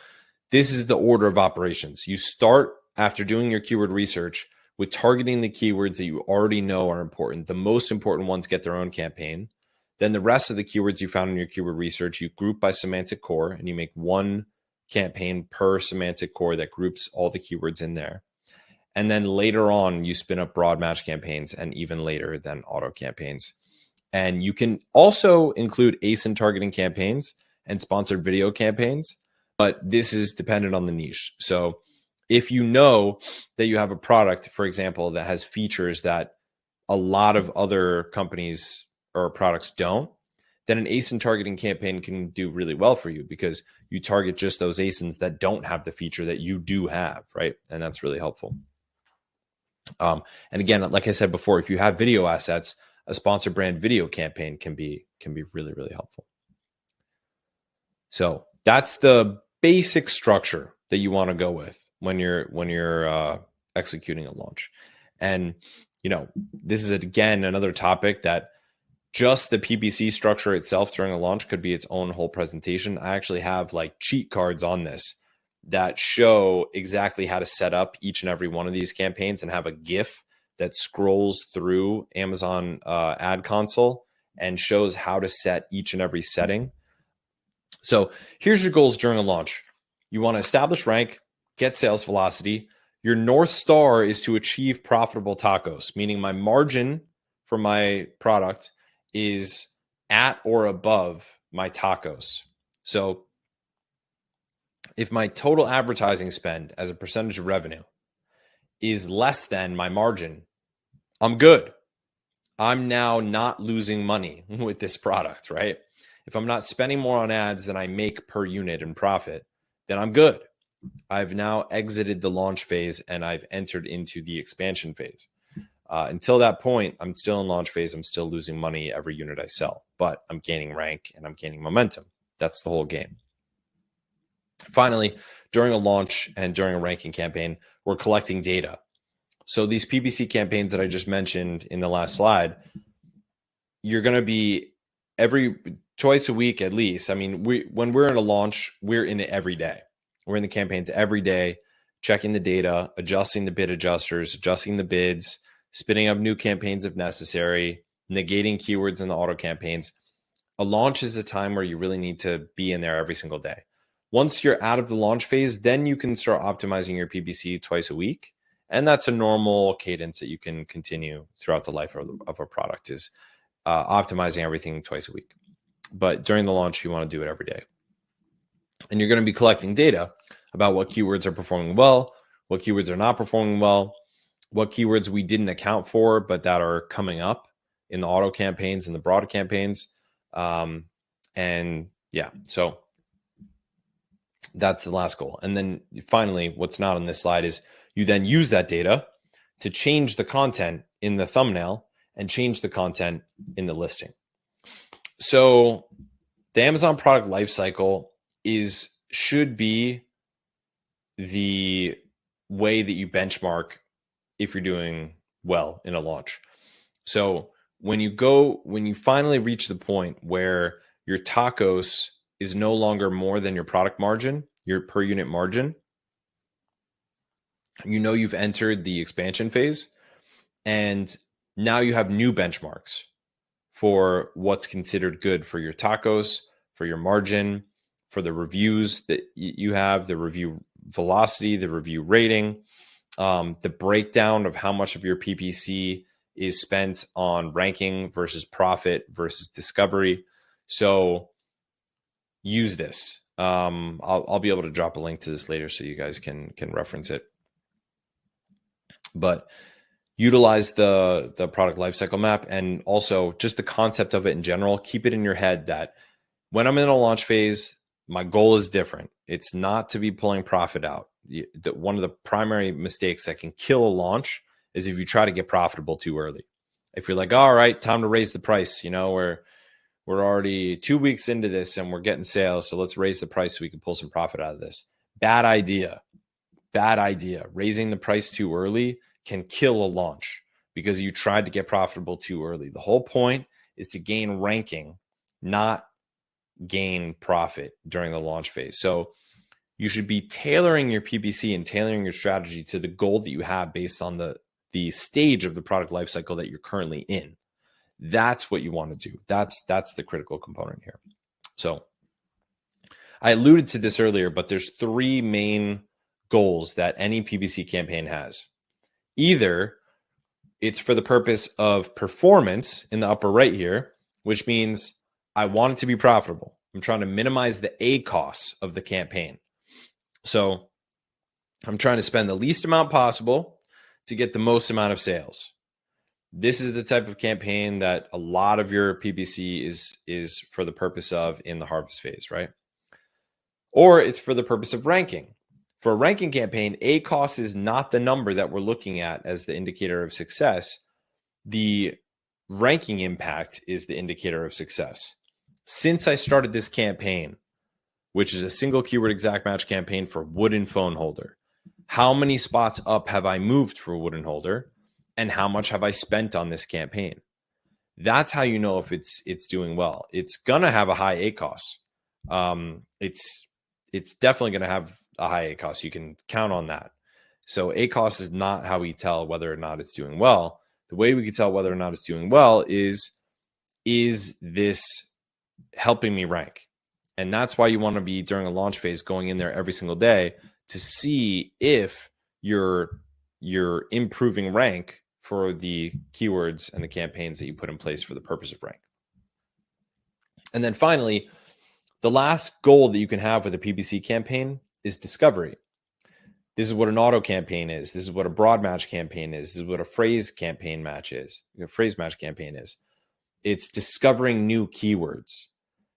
[SPEAKER 1] this is the order of operations. You start after doing your keyword research with targeting the keywords that you already know are important. The most important ones get their own campaign. Then the rest of the keywords you found in your keyword research, you group by semantic core, and you make one campaign per semantic core that groups all the keywords in there. And then later on, you spin up broad match campaigns, and even later than auto campaigns. And you can also include ASIN targeting campaigns and sponsored video campaigns, but this is dependent on the niche. So if you know that you have a product, for example, that has features that a lot of other companies or products don't, then an ASIN targeting campaign can do really well for you because you target just those ASINs that don't have the feature that you do have, right? And that's really helpful. And again, like I said before, if you have video assets, a sponsor brand video campaign can be really, really helpful. So that's the basic structure that you want to go with when you're executing a launch. And this is again another topic that just the PPC structure itself during a launch could be its own whole presentation. I actually have like cheat cards on this that show exactly how to set up each and every one of these campaigns and have a GIF that scrolls through Amazon ad console and shows how to set each and every setting. So here's your goals during a launch. You want to establish rank, get sales velocity. Your North Star is to achieve profitable tacos, meaning my margin for my product is at or above my tacos. So if my total advertising spend as a percentage of revenue is less than my margin, I'm good. I'm now not losing money with this product, right? If I'm not spending more on ads than I make per unit in profit, then I'm good. I've now exited the launch phase and I've entered into the expansion phase. Until that point, I'm still in launch phase. I'm still losing money every unit I sell, but I'm gaining rank and I'm gaining momentum. That's the whole game. Finally, during a launch and during a ranking campaign, we're collecting data. So these PPC campaigns that I just mentioned in the last slide, you're going to be twice a week at least. I mean, when we're in a launch, we're in it every day. We're in the campaigns every day, checking the data, adjusting the bid adjusters, adjusting the bids, spinning up new campaigns if necessary, negating keywords in the auto campaigns. A launch is a time where you really need to be in there every single day. Once you're out of the launch phase, then you can start optimizing your PPC twice a week. And that's a normal cadence that you can continue throughout the life of a product, is optimizing everything twice a week. But during the launch, you want to do it every day. And you're going to be collecting data about what keywords are performing well, what keywords are not performing well, what keywords we didn't account for, but that are coming up in the auto campaigns and the broad campaigns. And yeah, so that's the last goal. And then finally, what's not on this slide is you then use that data to change the content in the thumbnail and change the content in the listing. So the Amazon product lifecycle should be the way that you benchmark if you're doing well in a launch. So when you finally reach the point where your tacos is no longer more than your product margin, your per unit margin, you've entered the expansion phase, and now you have new benchmarks for what's considered good for your tacos, for your margin, for the reviews that you have, the review velocity, the review rating, the breakdown of how much of your PPC is spent on ranking versus profit versus discovery. So use this. I'll be able to drop a link to this later so you guys can reference it. But utilize the product lifecycle map, and also just the concept of it in general. Keep it in your head that when I'm in a launch phase, my goal is different. It's not to be pulling profit out. One of the primary mistakes that can kill a launch is if you try to get profitable too early. If you're like, all right, time to raise the price, we're already 2 weeks into this and we're getting sales, so let's raise the price so we can pull some profit out of this. Bad idea. Raising the price too early can kill a launch because you tried to get profitable too early. The whole point is to gain ranking, not gain profit during the launch phase. So you should be tailoring your PPC and tailoring your strategy to the goal that you have based on the stage of the product lifecycle that you're currently in. That's what you want to do. That's the critical component here. So I alluded to this earlier, but there's three main goals that any PPC campaign has. Either it's for the purpose of performance in the upper right here, which means I want it to be profitable. I'm trying to minimize the A costs of the campaign. So I'm trying to spend the least amount possible to get the most amount of sales. This is the type of campaign that a lot of your PPC is for the purpose of in the harvest phase, right? Or it's for the purpose of ranking. For a ranking campaign, A cost is not the number that we're looking at as the indicator of success. The ranking impact is the indicator of success. Since I started this campaign, which is a single keyword exact match campaign for wooden phone holder, how many spots up have I moved for a wooden holder, and how much have I spent on this campaign? That's how you know if it's doing well. It's gonna have a high A cost. It's definitely gonna have a high A cost. You can count on that. So A cost is not how we tell whether or not it's doing well. The way we can tell whether or not it's doing well is this helping me rank? And that's why you want to be, during a launch phase, going in there every single day to see if you're improving rank for the keywords and the campaigns that you put in place for the purpose of rank. And then finally, the last goal that you can have with a PPC campaign is discovery. This is what an auto campaign is. This is what a broad match campaign is. This is what a phrase campaign match is. A phrase match campaign is. It's discovering new keywords.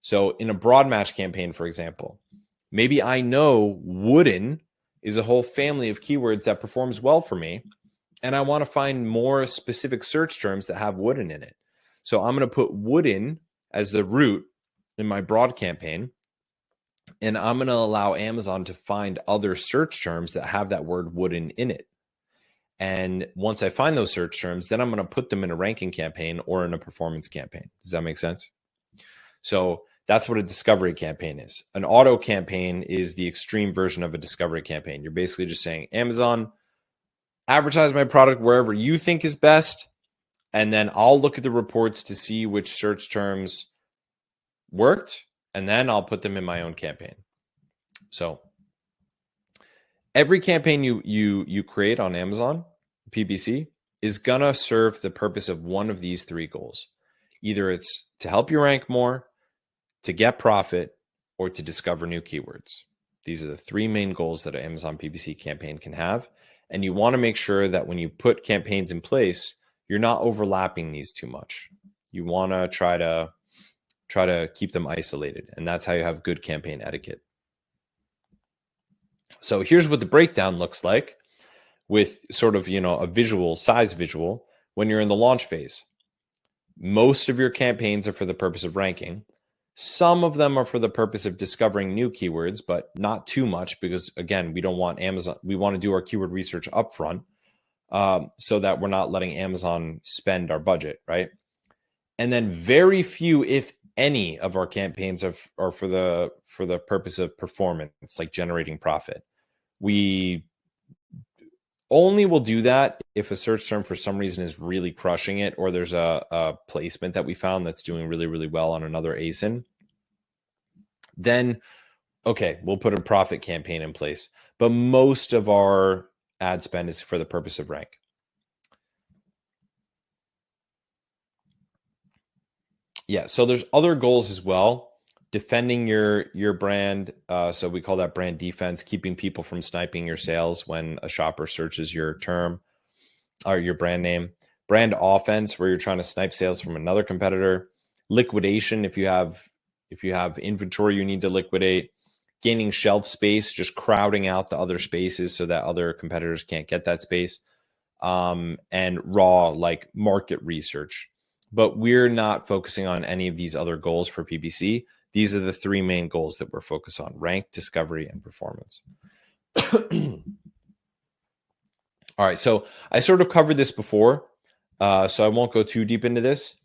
[SPEAKER 1] So in a broad match campaign, for example, maybe I know wooden is a whole family of keywords that performs well for me, and I want to find more specific search terms that have wooden in it. So I'm going to put wooden as the root in my broad campaign, and I'm going to allow Amazon to find other search terms that have that word wooden in it. And once I find those search terms, then I'm going to put them in a ranking campaign or in a performance campaign. Does that make sense? So that's what a discovery campaign is. An auto campaign is the extreme version of a discovery campaign. You're basically just saying, Amazon, advertise my product wherever you think is best, and then I'll look at the reports to see which search terms worked, and then I'll put them in my own campaign. So every campaign you create on Amazon PPC is gonna serve the purpose of one of these three goals. Either it's to help you rank more, to get profit, or to discover new keywords. These are the three main goals that an Amazon PPC campaign can have. And you want to make sure that when you put campaigns in place, you're not overlapping these too much. You want to try to keep them isolated. And that's how you have good campaign etiquette. So here's what the breakdown looks like with sort of, a visual, size visual when you're in the launch phase. Most of your campaigns are for the purpose of ranking. Some of them are for the purpose of discovering new keywords, but not too much because, again, we don't want Amazon. We want to do our keyword research upfront so that we're not letting Amazon spend our budget, right? And then very few, if any, of our campaigns are for the purpose of performance, like generating profit. We only will do that if a search term for some reason is really crushing it, or there's a placement that we found that's doing really, really well on another ASIN. Then, okay, we'll put a profit campaign in place. But most of our ad spend is for the purpose of rank. Yeah, so there's other goals as well. Defending your brand. So we call that brand defense, keeping people from sniping your sales when a shopper searches your term or your brand name. Brand offense, where you're trying to snipe sales from another competitor. Liquidation, if you have inventory you need to liquidate. Gaining shelf space, just crowding out the other spaces so that other competitors can't get that space. And raw, like market research. But we're not focusing on any of these other goals for PPC. These are the three main goals that we're focused on: rank, discovery, and performance. All right, so I sort of covered this before, so I won't go too deep into this,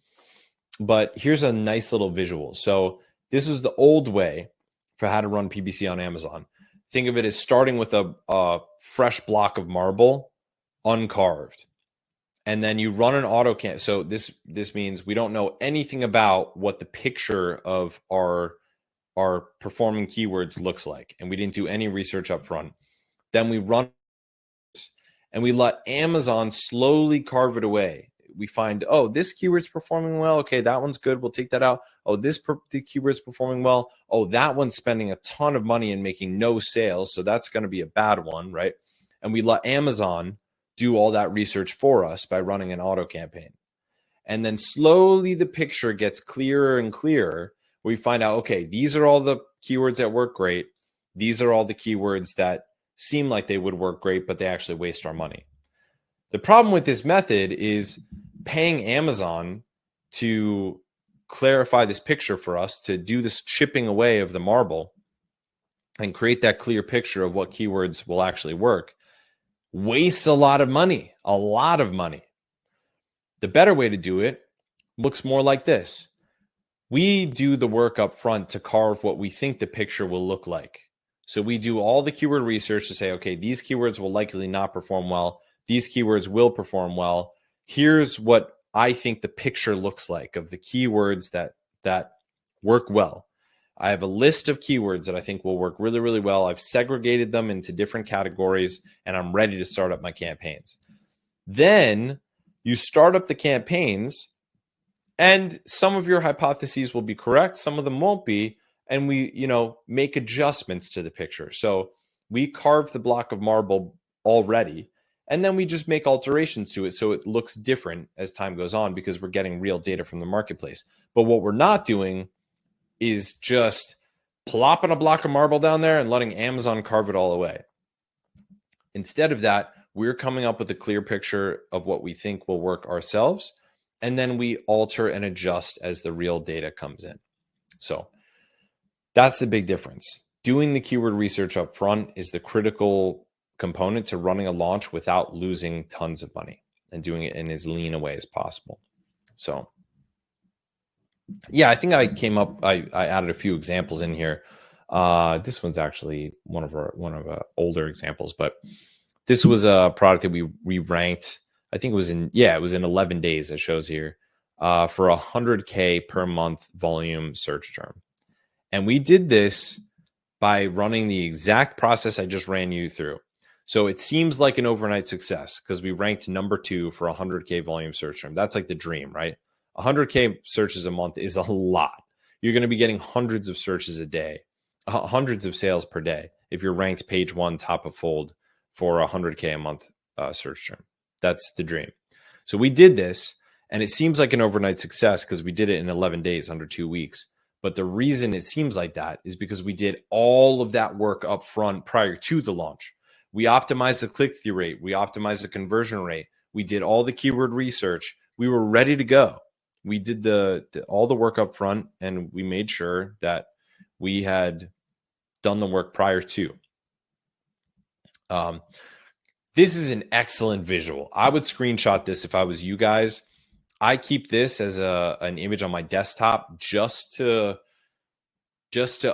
[SPEAKER 1] but here's a nice little visual. So this is the old way for how to run PPC on Amazon. Think of it as starting with a fresh block of marble, uncarved. And then you run an AutoCamp. So this means we don't know anything about what the picture of our performing keywords looks like. And we didn't do any research up front. Then we run and we let Amazon slowly carve it away. We find, oh, this keyword's performing well. Okay, that one's good. We'll take that out. Oh, the keyword's performing well. Oh, that one's spending a ton of money and making no sales. So that's going to be a bad one, right? And we let Amazon do all that research for us by running an auto campaign. And then slowly the picture gets clearer and clearer. We find out, okay, these are all the keywords that work great. These are all the keywords that seem like they would work great, but they actually waste our money. The problem with this method is paying Amazon to clarify this picture for us, to do this chipping away of the marble and create that clear picture of what keywords will actually work, wastes a lot of money, a lot of money. The better way to do it looks more like this. We do the work up front to carve what we think the picture will look like. So we do all the keyword research to say, okay, these keywords will likely not perform well. These keywords will perform well. Here's what I think the picture looks like of the keywords that work well. I have a list of keywords that I think will work really, really well. I've segregated them into different categories, and I'm ready to start up my campaigns. Then you start up the campaigns, and some of your hypotheses will be correct. Some of them won't be. And we, make adjustments to the picture. So we carve the block of marble already, and then we just make alterations to it so it looks different as time goes on because we're getting real data from the marketplace. But what we're not doing is just plopping a block of marble down there and letting Amazon carve it all away. Instead of that, we're coming up with a clear picture of what we think will work ourselves, and then we alter and adjust as the real data comes in. So that's the big difference. Doing the keyword research up front is the critical component to running a launch without losing tons of money and doing it in as lean a way as possible. So yeah, I think I added a few examples in here. This one's actually one of our older examples, but this was a product that we ranked. I think it was in 11 days. It shows here for 100K per month volume search term. And we did this by running the exact process I just ran you through. So it seems like an overnight success because we ranked number 2 for 100K volume search term. That's like the dream, right? 100K searches a month is a lot. You're going to be getting hundreds of searches a day, hundreds of sales per day if you're ranked page 1 top of fold for 100K a month search term. That's the dream. So we did this, and it seems like an overnight success because we did it in 11 days, under 2 weeks. But the reason it seems like that is because we did all of that work up front prior to the launch. We optimized the click-through rate. We optimized the conversion rate. We did all the keyword research. We were ready to go. We did all the work up front, and we made sure that we had done the work prior to. This is an excellent visual. I would screenshot this if I was you guys. I keep this as an image on my desktop just to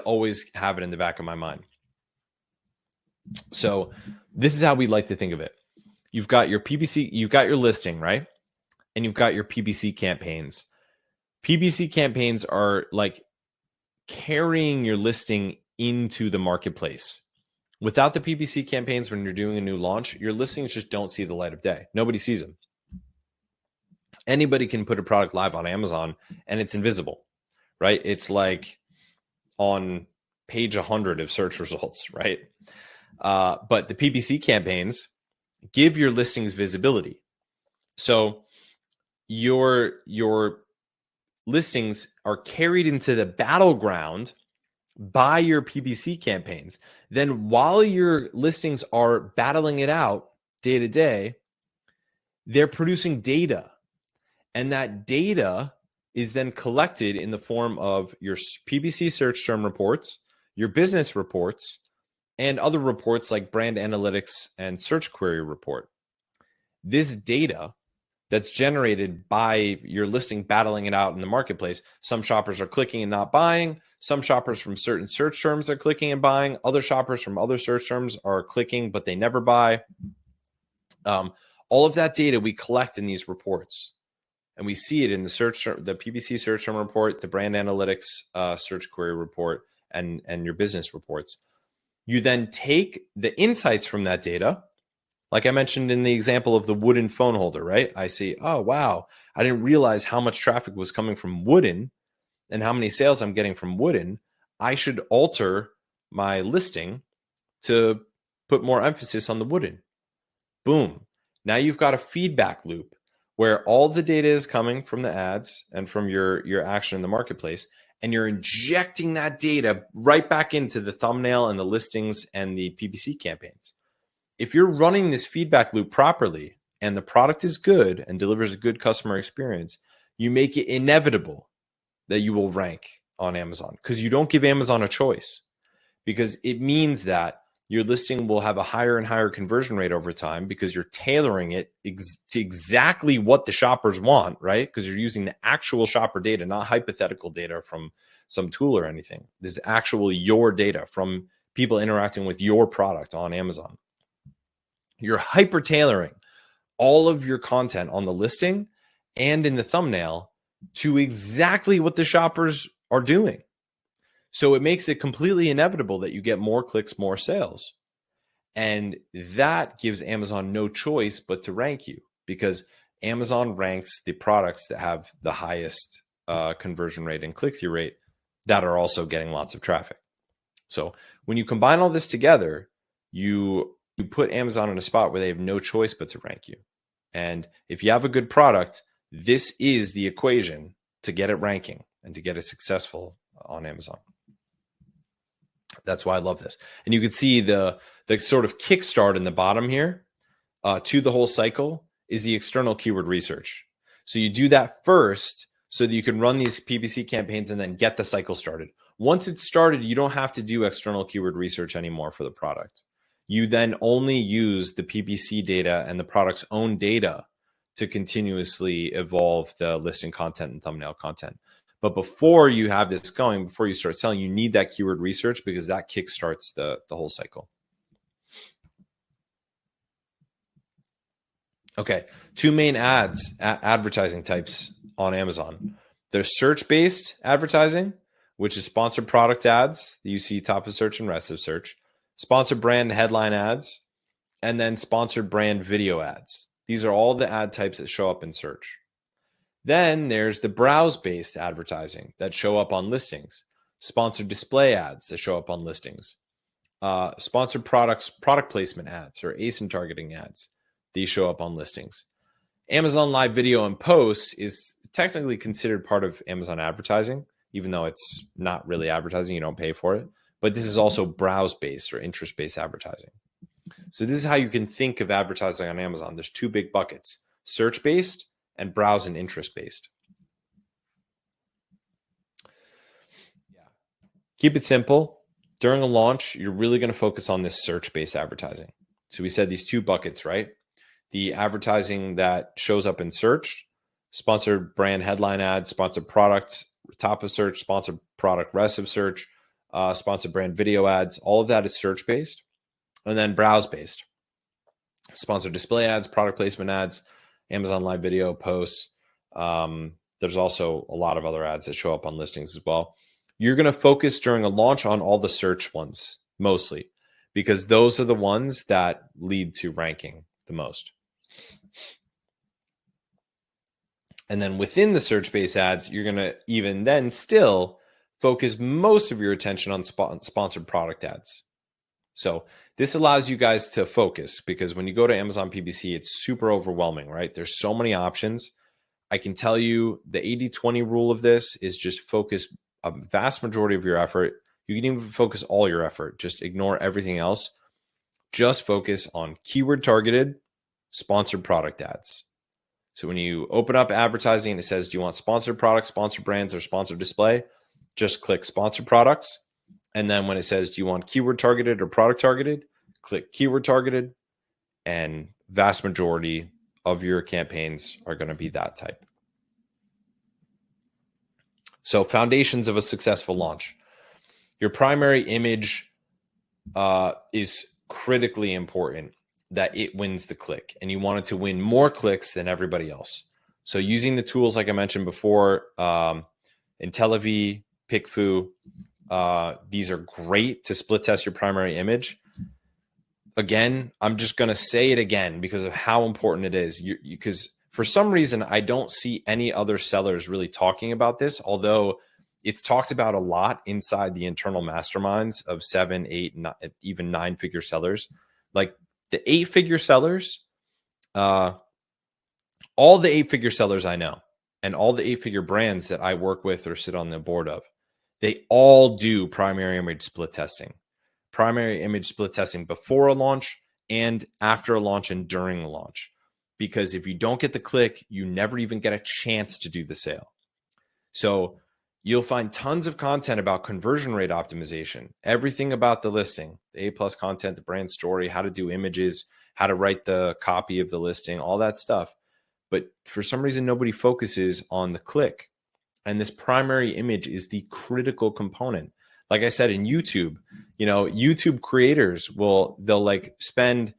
[SPEAKER 1] always have it in the back of my mind. So this is how we like to think of it. You've got your PPC, you've got your listing, right? And you've got your PPC campaigns. PPC campaigns are like carrying your listing into the marketplace. Without the PPC campaigns, when you're doing a new launch, your listings just don't see the light of day. Nobody sees them. Anybody can put a product live on Amazon and it's invisible, right? It's like on page 100 of search results, right? But the PPC campaigns give your listings visibility. So your listings are carried into the battleground by your PPC campaigns. Then while your listings are battling it out day to day, they're producing data. And that data is then collected in the form of your PPC search term reports, your business reports, and other reports like brand analytics and search query report. This data that's generated by your listing battling it out in the marketplace, some shoppers are clicking and not buying. Some shoppers from certain search terms are clicking and buying. Other shoppers from other search terms are clicking, but they never buy. All of that data we collect in these reports, and we see it in the PPC search term report, the brand analytics search query report, and your business reports. You then take the insights from that data, like I mentioned in the example of the wooden phone holder, right? I see, oh, wow, I didn't realize how much traffic was coming from wooden and how many sales I'm getting from wooden. I should alter my listing to put more emphasis on the wooden. Boom. Now you've got a feedback loop where all the data is coming from the ads and from your action in the marketplace, and you're injecting that data right back into the thumbnail and the listings and the PPC campaigns. If you're running this feedback loop properly and the product is good and delivers a good customer experience, you make it inevitable that you will rank on Amazon, because you don't give Amazon a choice, because it means that your listing will have a higher and higher conversion rate over time because you're tailoring it to exactly what the shoppers want, right? Because you're using the actual shopper data, not hypothetical data from some tool or anything. This is actually your data from people interacting with your product on Amazon. You're hyper tailoring all of your content on the listing and in the thumbnail to exactly what the shoppers are doing. So it makes it completely inevitable that you get more clicks, more sales. And that gives Amazon no choice but to rank you, because Amazon ranks the products that have the highest conversion rate and click-through rate that are also getting lots of traffic. So when you combine all this together, you put Amazon in a spot where they have no choice but to rank you. And if you have a good product, this is the equation to get it ranking and to get it successful on Amazon. That's why I love this. And you can see the sort of kickstart in the bottom here to the whole cycle is the external keyword research. So you do that first so that you can run these PPC campaigns and then get the cycle started. Once it's started, you don't have to do external keyword research anymore for the product. You then only use the PPC data and the product's own data to continuously evolve the listing content and thumbnail content. But before you have this going, before you start selling, you need that keyword research, because that kickstarts the whole cycle. Okay, two main advertising types on Amazon. There's search-based advertising, which is sponsored product ads that you see top of search and rest of search, sponsored brand headline ads, and then sponsored brand video ads. These are all the ad types that show up in search. Then there's the browse-based advertising that show up on listings, sponsored display ads that show up on listings, sponsored product placement ads or ASIN targeting ads. These show up on listings. Amazon Live Video and Posts is technically considered part of Amazon advertising, even though it's not really advertising. You don't pay for it. But this is also browse-based or interest-based advertising. So this is how you can think of advertising on Amazon. There's two big buckets: search-based and browse and interest-based. Yeah. Keep it simple. During a launch, you're really going to focus on this search-based advertising. So we said these two buckets, right? The advertising that shows up in search, sponsored brand headline ads, sponsored products, top of search, sponsored product, rest of search, sponsored brand video ads. All of that is search-based. And then browse-based, sponsored display ads, product placement ads, Amazon Live Video, posts. There's also a lot of other ads that show up on listings as well. You're going to focus during a launch on all the search ones mostly, because those are the ones that lead to ranking the most. And then within the search-based ads, you're going to even then still focus most of your attention on sponsored product ads. So this allows you guys to focus, because when you go to Amazon PPC, it's super overwhelming, right? There's so many options. I can tell you the 80-20 rule of this is just focus a vast majority of your effort. You can even focus all your effort. Just ignore everything else. Just focus on keyword targeted, sponsored product ads. So when you open up advertising and it says, do you want sponsored products, sponsored brands, or sponsored display? Just click sponsored products. And then when it says, do you want keyword targeted or product targeted? Click keyword targeted, and vast majority of your campaigns are going to be that type. So foundations of a successful launch. Your primary image is critically important. that it wins the click, and you want it to win more clicks than everybody else. So using the tools like I mentioned before, IntelliV, PickFu, these are great to split test your primary image. Again, I'm just going to say it again because of how important it is. Because for some reason, I don't see any other sellers really talking about this, although it's talked about a lot inside the internal masterminds of 7, 8, even 9-figure sellers. Like the 8-figure sellers, all the 8-figure sellers I know, and all the 8-figure brands that I work with or sit on the board of, they all do primary image split testing. Primary image split testing before a launch and after a launch and during a launch. Because if you don't get the click, you never even get a chance to do the sale. So you'll find tons of content about conversion rate optimization, everything about the listing, the A+ content, the brand story, how to do images, how to write the copy of the listing, all that stuff. But for some reason, nobody focuses on the click. And this primary image is the critical component. Like I said, in YouTube, YouTube creators they'll like spend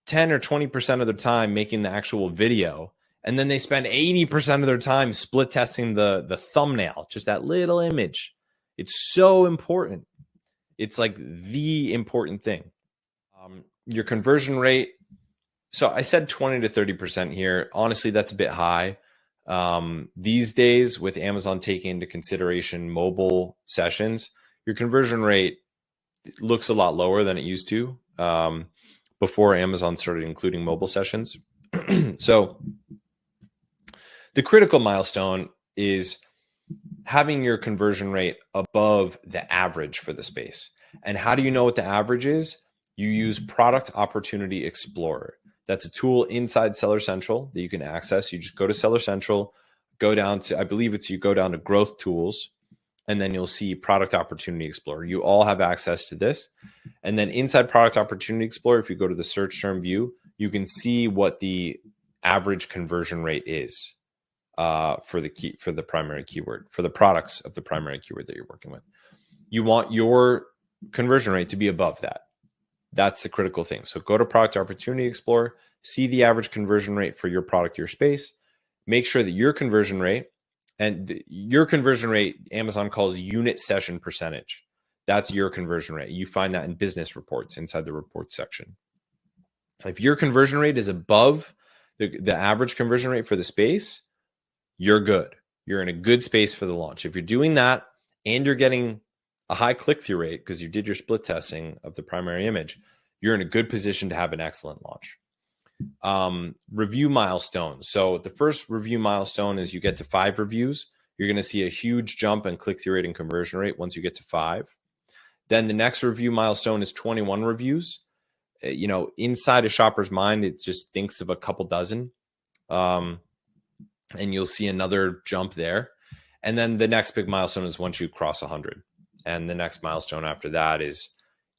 [SPEAKER 1] 10 or 20% of their time making the actual video. And then they spend 80% of their time split testing the thumbnail, just that little image. It's so important. It's like the important thing. Your conversion rate. So I said 20 to 30% here. Honestly, that's a bit high. These days, with Amazon taking into consideration mobile sessions, your conversion rate looks a lot lower than it used to before Amazon started including mobile sessions. So the critical milestone is having your conversion rate above the average for the space. And how do you know what the average is? You use Product Opportunity Explorer. That's a tool inside Seller Central that you can access. You just go to Seller Central, go down to, I believe you go down to Growth Tools, and then you'll see Product Opportunity Explorer. You all have access to this. And then inside Product Opportunity Explorer, if you go to the search term view, you can see what the average conversion rate is for the primary keyword, for the products of the primary keyword that you're working with. You want your conversion rate to be above that. That's the critical thing. So go to Product Opportunity Explorer, see the average conversion rate for your product, your space. Make sure that your conversion rate, Amazon calls unit session percentage. That's your conversion rate. You find that in business reports inside the reports section. If your conversion rate is above the average conversion rate for the space, you're good. You're in a good space for the launch. If you're doing that and you're getting a high click-through rate because you did your split testing of the primary image, you're in a good position to have an excellent launch. Review milestones. So the first review milestone is you get to 5 reviews. You're going to see a huge jump in click-through rate and conversion rate once you get to 5. Then the next review milestone is 21 reviews. Inside a shopper's mind, it just thinks of a couple dozen. And you'll see another jump there. And then the next big milestone is once you cross 100. And the next milestone after that is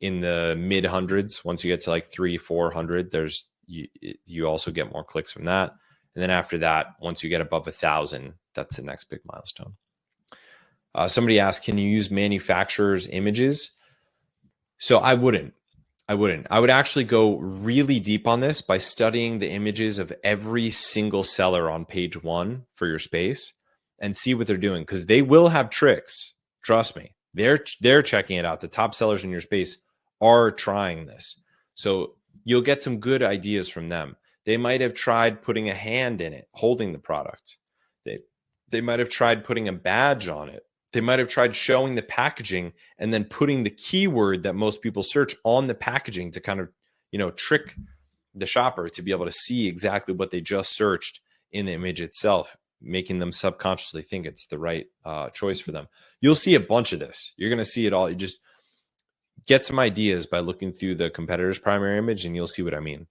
[SPEAKER 1] in the mid hundreds. Once you get to like 300-400, you also get more clicks from that. And then after that, once you get above 1,000, that's the next big milestone. Somebody asked, can you use manufacturers' images? So I wouldn't. I would actually go really deep on this by studying the images of every single seller on page 1 for your space and see what they're doing, because they will have tricks. Trust me. They're checking it out. The top sellers in your space are trying this. So you'll get some good ideas from them. They might have tried putting a hand in it, holding the product. They might have tried putting a badge on it. They might have tried showing the packaging and then putting the keyword that most people search on the packaging to kind of, trick the shopper to be able to see exactly what they just searched in the image itself, making them subconsciously think it's the right choice for them. You'll see a bunch of this. You're going to see it all. You just get some ideas by looking through the competitor's primary image and you'll see what I mean.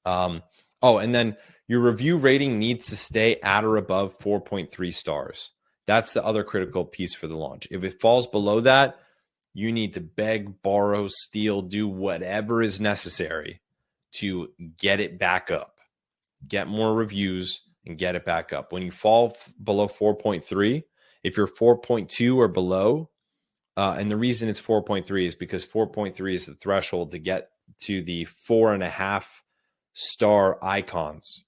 [SPEAKER 1] And then your review rating needs to stay at or above 4.3 stars. That's the other critical piece for the launch. If it falls below that, you need to beg, borrow, steal, do whatever is necessary to get it back up. Get more reviews and get it back up. When you fall below 4.3, if you're 4.2 or below, and the reason it's 4.3 is because 4.3 is the threshold to get to the 4.5 star icons.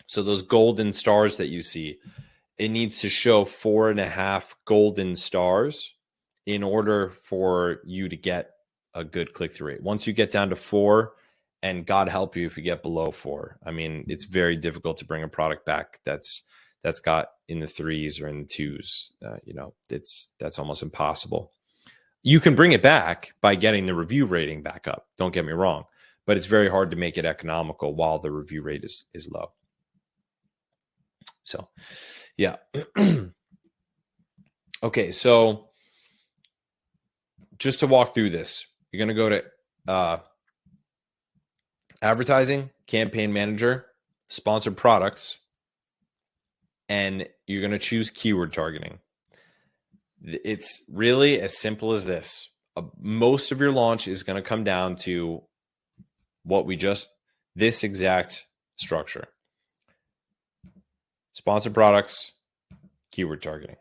[SPEAKER 1] So those golden stars that you see, it needs to show 4.5 golden stars in order for you to get a good click-through rate. Once you get down to 4, and God help you if you get below 4. I mean, it's very difficult to bring a product back that's got in the 3s or in the 2s. That's almost impossible. You can bring it back by getting the review rating back up. Don't get me wrong, but it's very hard to make it economical while the review rate is low. So, yeah. Okay, so just to walk through this, you're going to go to advertising, campaign manager, sponsored products, and you're going to choose keyword targeting. It's really as simple as this. Most of your launch is going to come down to this exact structure. Sponsored products, keyword targeting.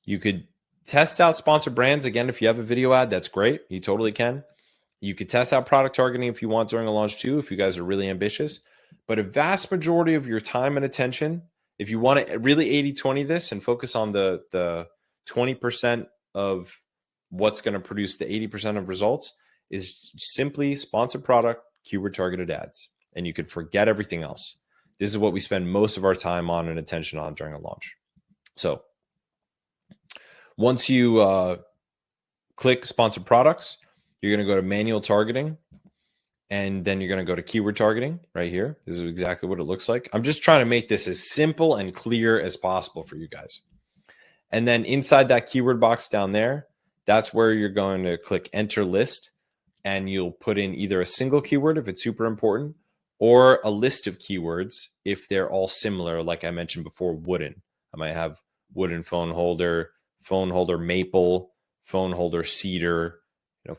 [SPEAKER 1] You could test out sponsored brands. Again, if you have a video ad, that's great. You totally can. You could test out product targeting if you want during a launch too, if you guys are really ambitious. But a vast majority of your time and attention, if you want to really 80-20 this and focus on the 20% of what's going to produce the 80% of results, is simply sponsored product, keyword targeted ads. And you could forget everything else. This is what we spend most of our time on and attention on during a launch. So once you click sponsored products, you're going to go to manual targeting, and then you're going to go to keyword targeting right here. This is exactly what it looks like. I'm just trying to make this as simple and clear as possible for you guys. And then inside that keyword box down there, that's where you're going to click enter list, and you'll put in either a single keyword if it's super important, or a list of keywords if they're all similar. Like I mentioned before, wooden. I might have wooden phone holder maple, phone holder cedar,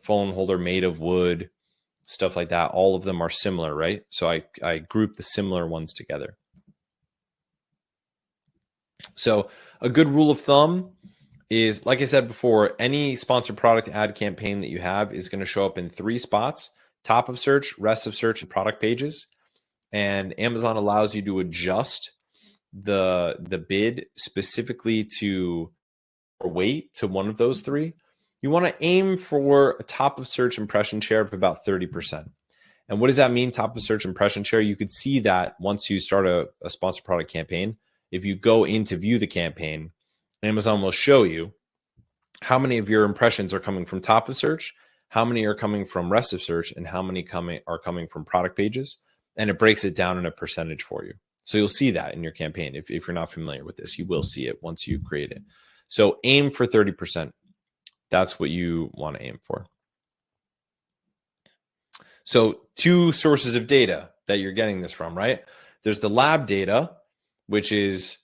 [SPEAKER 1] phone holder made of wood, stuff like that. All of them are similar, right? So I group the similar ones together. So a good rule of thumb is, like I said before, any sponsored product ad campaign that you have is going to show up in 3 spots: top of search, rest of search, and product pages. And Amazon allows you to adjust the bid specifically to weight to one of those 3. You want to aim for a top of search impression share of about 30%. And what does that mean, top of search impression share? You could see that once you start a sponsored product campaign. If you go in to view the campaign, Amazon will show you how many of your impressions are coming from top of search, how many are coming from rest of search, and how many are coming from product pages. And it breaks it down in a percentage for you. So you'll see that in your campaign. If you're not familiar with this, you will see it once you create it. So aim for 30%. That's what you want to aim for. So 2 sources of data that you're getting this from, right? There's the lab data, which is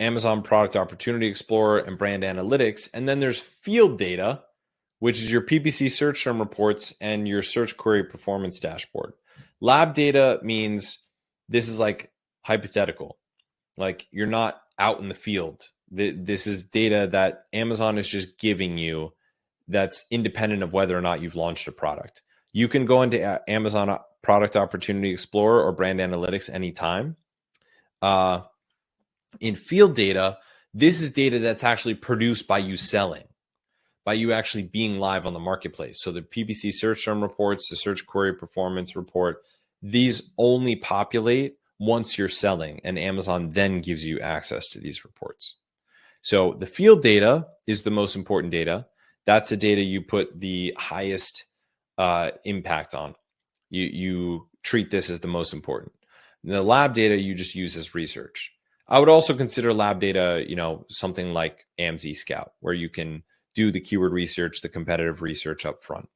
[SPEAKER 1] Amazon Product Opportunity Explorer and Brand Analytics. And then there's field data, which is your PPC search term reports and your search query performance dashboard. Lab data means this is like hypothetical. Like you're not out in the field. This is data that Amazon is just giving you that's independent of whether or not you've launched a product. You can go into Amazon Product Opportunity Explorer or Brand Analytics anytime. In field data, this is data that's actually produced by you selling, by you actually being live on the marketplace. So the PPC search term reports, the search query performance report, these only populate once you're selling, and Amazon then gives you access to these reports. So the field data is the most important data. That's the data you put the highest impact on. You treat this as the most important. And the lab data you just use as research. I would also consider lab data, something like AMZScout, where you can do the keyword research, the competitive research up front.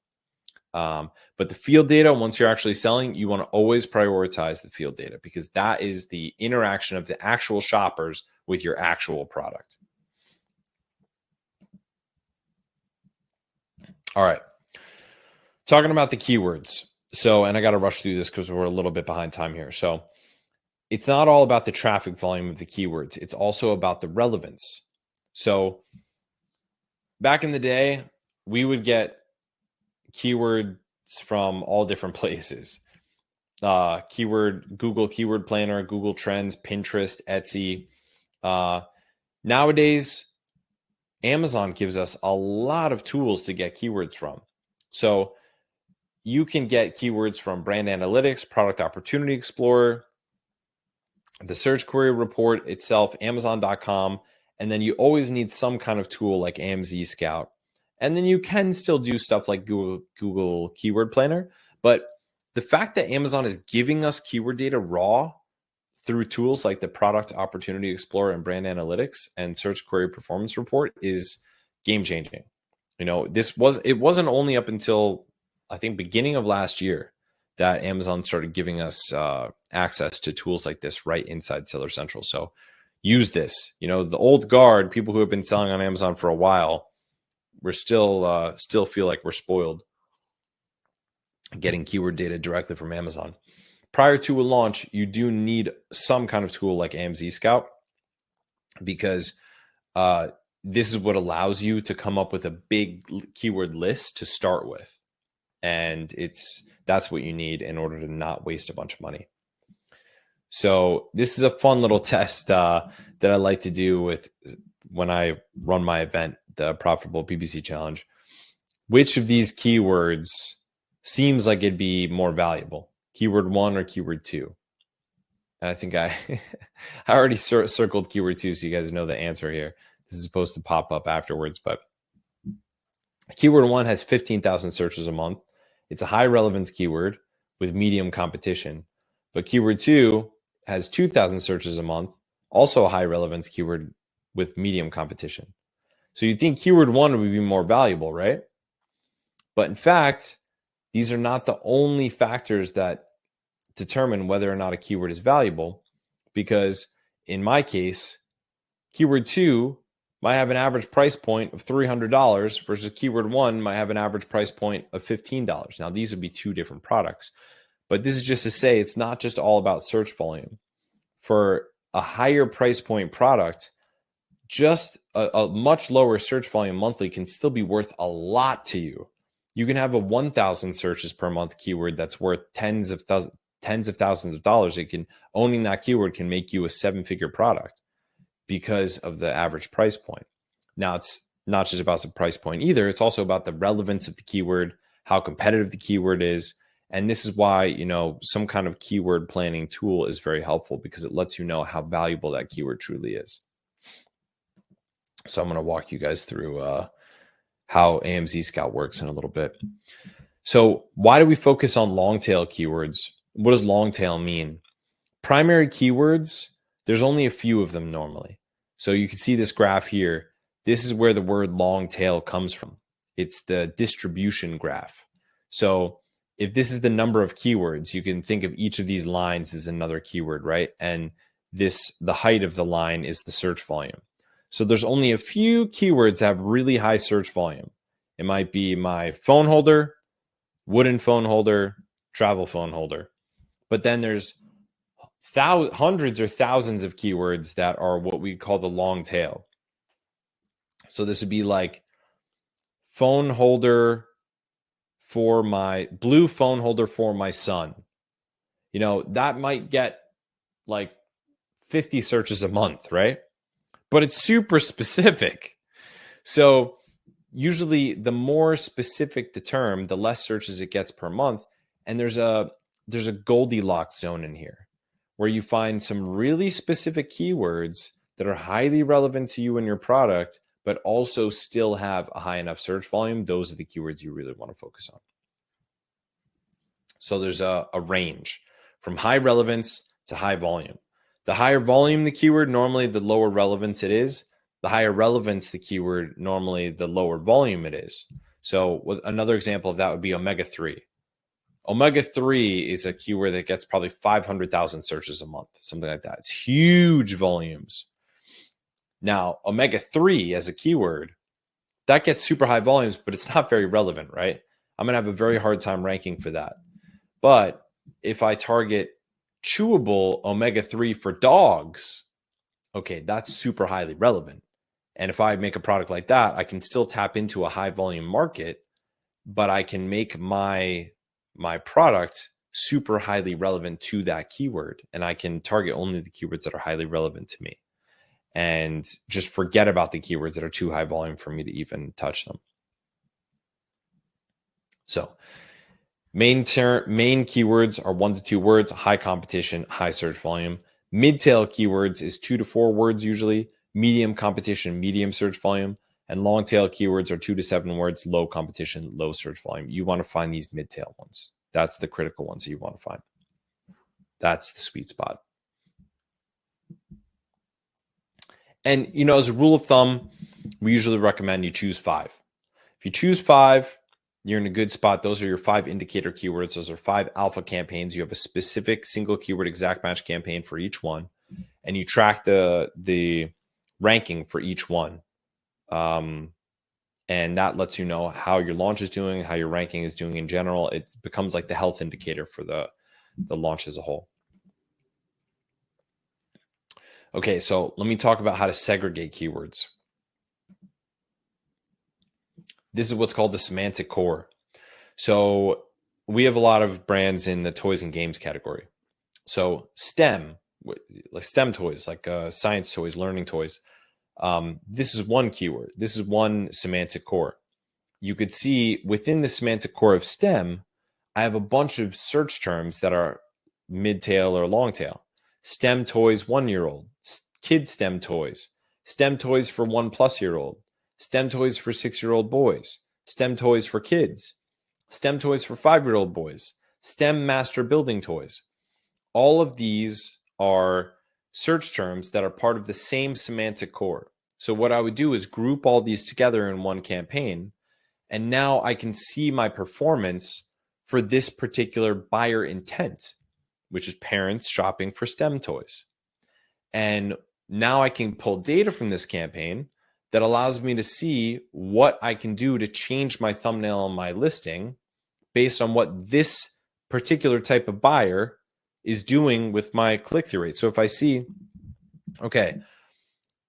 [SPEAKER 1] But the field data, once you're actually selling, you want to always prioritize the field data, because that is the interaction of the actual shoppers with your actual product. All right. Talking about the keywords. So, and I got to rush through this because we're a little bit behind time here. So it's not all about the traffic volume of the keywords. It's also about the relevance. So back in the day, we would get keywords from all different places. Google Keyword Planner, Google Trends, Pinterest, Etsy. Nowadays, Amazon gives us a lot of tools to get keywords from. So you can get keywords from Brand Analytics, Product Opportunity Explorer, the Search Query Report itself, Amazon.com, and then you always need some kind of tool like AMZScout. And then you can still do stuff like Google Keyword Planner. But the fact that Amazon is giving us keyword data raw through tools like the Product Opportunity Explorer and Brand Analytics and Search Query Performance Report is game changing. You know, it wasn't only up until I think beginning of last year that Amazon started giving us access to tools like this right inside Seller Central. So use this. You know, the old guard, people who have been selling on Amazon for a while, we're still feel like we're spoiled getting keyword data directly from Amazon. Prior to a launch, you do need some kind of tool like AMZScout because this is what allows you to come up with a big keyword list to start with. And that's what you need in order to not waste a bunch of money. So this is a fun little test that I like to do with when I run my event, the Profitable PPC Challenge. Which of these keywords seems like it'd be more valuable? Keyword 1 or keyword 2? And I think I already circled keyword 2, so you guys know the answer here. This is supposed to pop up afterwards, but keyword 1 has 15,000 searches a month. It's a high relevance keyword with medium competition. But keyword 2 has 2,000 searches a month, also a high relevance keyword with medium competition. So you'd think keyword 1 would be more valuable, right? But in fact, these are not the only factors that determine whether or not a keyword is valuable, because in my case, keyword 2 might have an average price point of $300 versus keyword 1 might have an average price point of $15. Now, these would be two different products, but this is just to say it's not just all about search volume. For a higher price point product, just a much lower search volume monthly can still be worth a lot to you. You can have a 1,000 searches per month keyword that's worth tens of thousands of dollars. Owning that keyword can make you a 7-figure product because of the average price point. Now, it's not just about the price point either. It's also about the relevance of the keyword, how competitive the keyword is. And this is why, you know, some kind of keyword planning tool is very helpful, because it lets you know how valuable that keyword truly is. So I'm going to walk you guys through how AMZScout works in a little bit. So why do we focus on long tail keywords? What does long tail mean? Primary keywords, there's only a few of them normally. So you can see this graph here. This is where the word long tail comes from. It's the distribution graph. So if this is the number of keywords, you can think of each of these lines as another keyword, right? And the height of the line is the search volume. So there's only a few keywords that have really high search volume. It might be my phone holder, wooden phone holder, travel phone holder. But then there's hundreds or thousands of keywords that are what we call the long tail. So this would be like phone holder for my blue phone holder for my son. You know, that might get like 50 searches a month, right? But it's super specific. So usually the more specific the term, the less searches it gets per month. And there's a Goldilocks zone in here where you find some really specific keywords that are highly relevant to you and your product, but also still have a high enough search volume. Those are the keywords you really want to focus on. So there's a range from high relevance to high volume. The higher volume the keyword, normally the lower relevance it is. The higher relevance the keyword, normally the lower volume it is. So another example of that would be omega-3. Omega-3 is a keyword that gets probably 500,000 searches a month, something like that. It's huge volumes. Now, omega-3 as a keyword, that gets super high volumes, but it's not very relevant, right? I'm going to have a very hard time ranking for that. But if I target chewable omega-3 for dogs, okay, that's super highly relevant. And if I make a product like that, I can still tap into a high volume market, but I can make my my product super highly relevant to that keyword, and I can target only the keywords that are highly relevant to me and just forget about the keywords that are too high volume for me to even touch them. So main keywords are 1 to 2 words, high competition, high search volume. Mid-tail keywords is 2 to 4 words usually, medium competition, medium search volume, and long-tail keywords are 2 to 7 words, low competition, low search volume. You want to find these mid-tail ones. That's the critical ones that you want to find. That's the sweet spot. And, you know, as a rule of thumb, we usually recommend you choose 5. If you choose 5, you're in a good spot. Those are your 5 indicator keywords. Those are 5 alpha campaigns. You have a specific single keyword exact match campaign for each one, and you track the ranking for each one. And that lets you know how your launch is doing, how your ranking is doing in general. It becomes like the health indicator for the launch as a whole. Okay, so let me talk about how to segregate keywords. This is what's called the semantic core. So we have a lot of brands in the toys and games category. So STEM, like STEM toys, like science toys, learning toys. This is one keyword. This is one semantic core. You could see within the semantic core of STEM, I have a bunch of search terms that are mid-tail or long-tail. STEM toys 1-year-old, kid STEM toys for 1+-year-old, STEM toys for 6-year-old boys, STEM toys for kids, STEM toys for 5-year-old boys, STEM master building toys. All of these are search terms that are part of the same semantic core. So what I would do is group all these together in one campaign, and now I can see my performance for this particular buyer intent, which is parents shopping for STEM toys. And now I can pull data from this campaign that allows me to see what I can do to change my thumbnail on my listing based on what this particular type of buyer is doing with my click-through rate. So if I see, okay,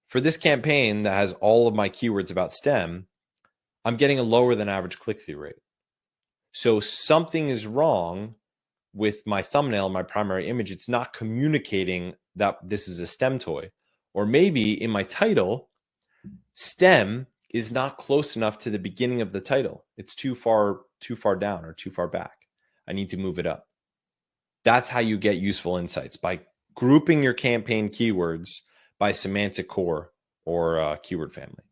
[SPEAKER 1] for this campaign that has all of my keywords about STEM, I'm getting a lower than average click-through rate. So something is wrong with my thumbnail, my primary image. It's not communicating that this is a STEM toy. Or maybe in my title, STEM is not close enough to the beginning of the title. It's too far down or too far back. I need to move it up. That's how you get useful insights, by grouping your campaign keywords by semantic core or keyword family.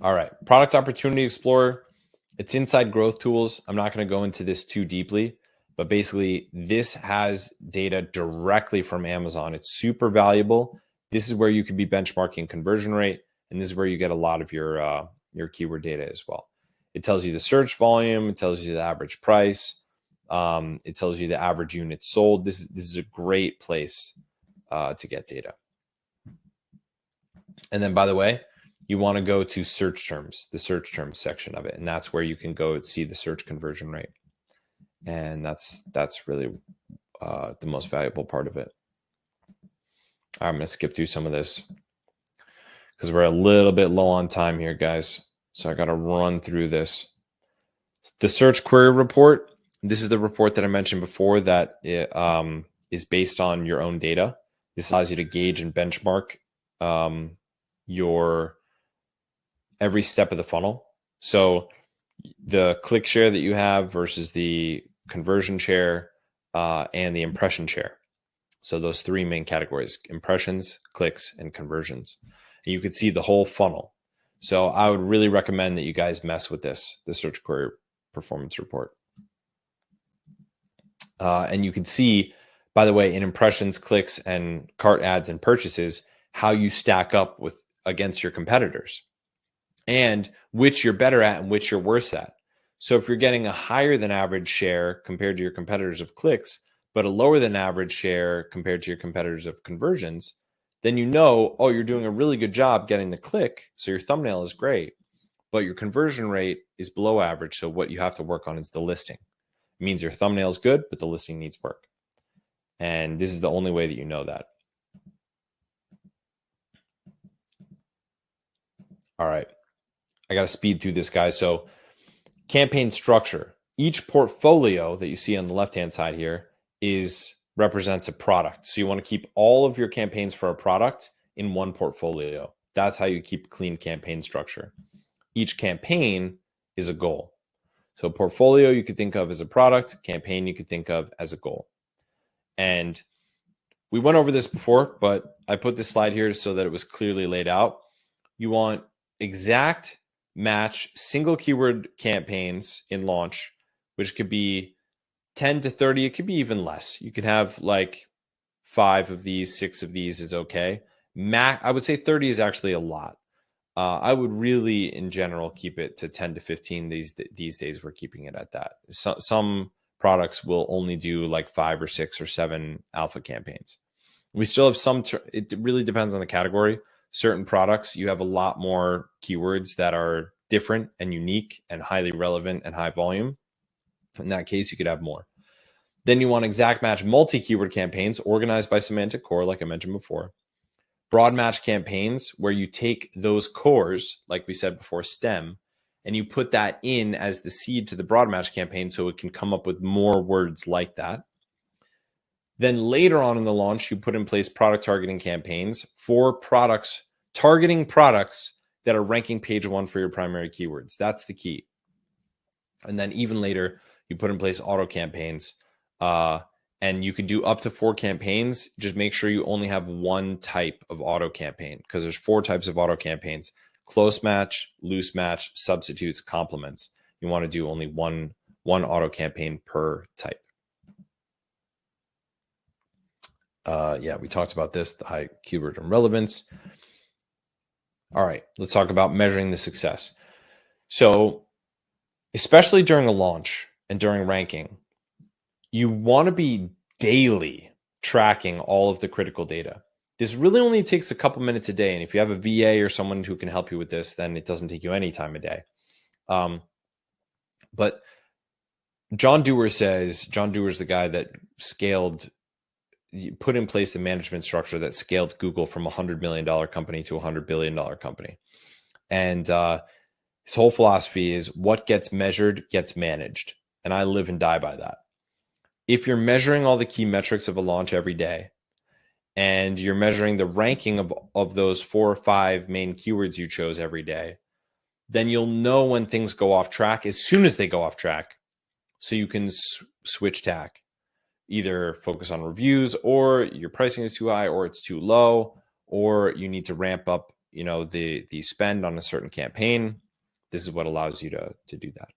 [SPEAKER 1] All right, Product Opportunity Explorer. It's inside Growth Tools. I'm not going to go into this too deeply, but basically this has data directly from Amazon. It's super valuable. This is where you could be benchmarking conversion rate, and this is where you get a lot of your keyword data as well. It tells you the search volume. It tells you the average price. It tells you the average units sold. This is a great place to get data. And then, by the way, you want to go to search terms, the search terms section of it, and that's where you can go see the search conversion rate. And that's really the most valuable part of it. I'm going to skip through some of this because we're a little bit low on time here, guys. So I got to run through this. The search query report. This is the report that I mentioned before that is based on your own data. This allows you to gauge and benchmark your every step of the funnel. So the click share that you have versus the conversion share and the impression share. So those 3 main categories: impressions, clicks, and conversions. And you could see the whole funnel. So I would really recommend that you guys mess with this, the search query performance report. And you can see, by the way, in impressions, clicks, and cart ads and purchases, how you stack up against your competitors and which you're better at and which you're worse at. So if you're getting a higher than average share compared to your competitors of clicks, but a lower than average share compared to your competitors of conversions, then you know, oh, you're doing a really good job getting the click, so your thumbnail is great, but your conversion rate is below average. So what you have to work on is the listing. It means your thumbnail is good, but the listing needs work. And this is the only way that you know that. All right. I got to speed through this, guys. So Campaign structure. Each portfolio that you see on the left-hand side here represents a product. So you want to keep all of your campaigns for a product in one portfolio. That's how you keep clean campaign structure. Each campaign is a goal. So portfolio you could think of as a product, campaign you could think of as a goal. And we went over this before, but I put this slide here so that it was clearly laid out. You want exact match single keyword campaigns in launch, which could be 10 to 30. It could be even less. You could have like 5 of these, 6 of these is okay. I would say 30 is actually a lot. I would really, in general, keep it to 10 to 15. These days, we're keeping it at that. Some products will only do like 5 or 6 or 7 alpha campaigns. We still have some, it really depends on the category. Certain products, you have a lot more keywords that are different and unique and highly relevant and high volume. In that case, you could have more. Then you want exact match multi-keyword campaigns organized by semantic core, like I mentioned before. Broad match campaigns where you take those cores, like we said before, STEM, and you put that in as the seed to the broad match campaign so it can come up with more words like that. Then later on in the launch, you put in place product targeting campaigns for products, targeting products that are ranking page 1 for your primary keywords. That's the key. And then even later, you put in place auto campaigns. And you can do up to 4 campaigns. Just make sure you only have one type of auto campaign, because there's 4 types of auto campaigns: close match, loose match, substitutes, complements. You want to do only one auto campaign per type. Yeah, we talked about this, the high keyword and relevance. All right, let's talk about measuring the success. So especially during a launch and during ranking, you want to be daily tracking all of the critical data. This really only takes a couple minutes a day. And if you have a VA or someone who can help you with this, then it doesn't take you any time a day. But John Doerr says, John Doerr is the guy that put in place the management structure that scaled Google from a $100 million company to a $100 billion company. And his whole philosophy is what gets measured gets managed. And I live and die by that. If you're measuring all the key metrics of a launch every day, and you're measuring the ranking of those 4 or 5 main keywords you chose every day, then you'll know when things go off track as soon as they go off track. So you can switch tack, either focus on reviews, or your pricing is too high, or it's too low, or you need to ramp up, the spend on a certain campaign. This is what allows you to do that.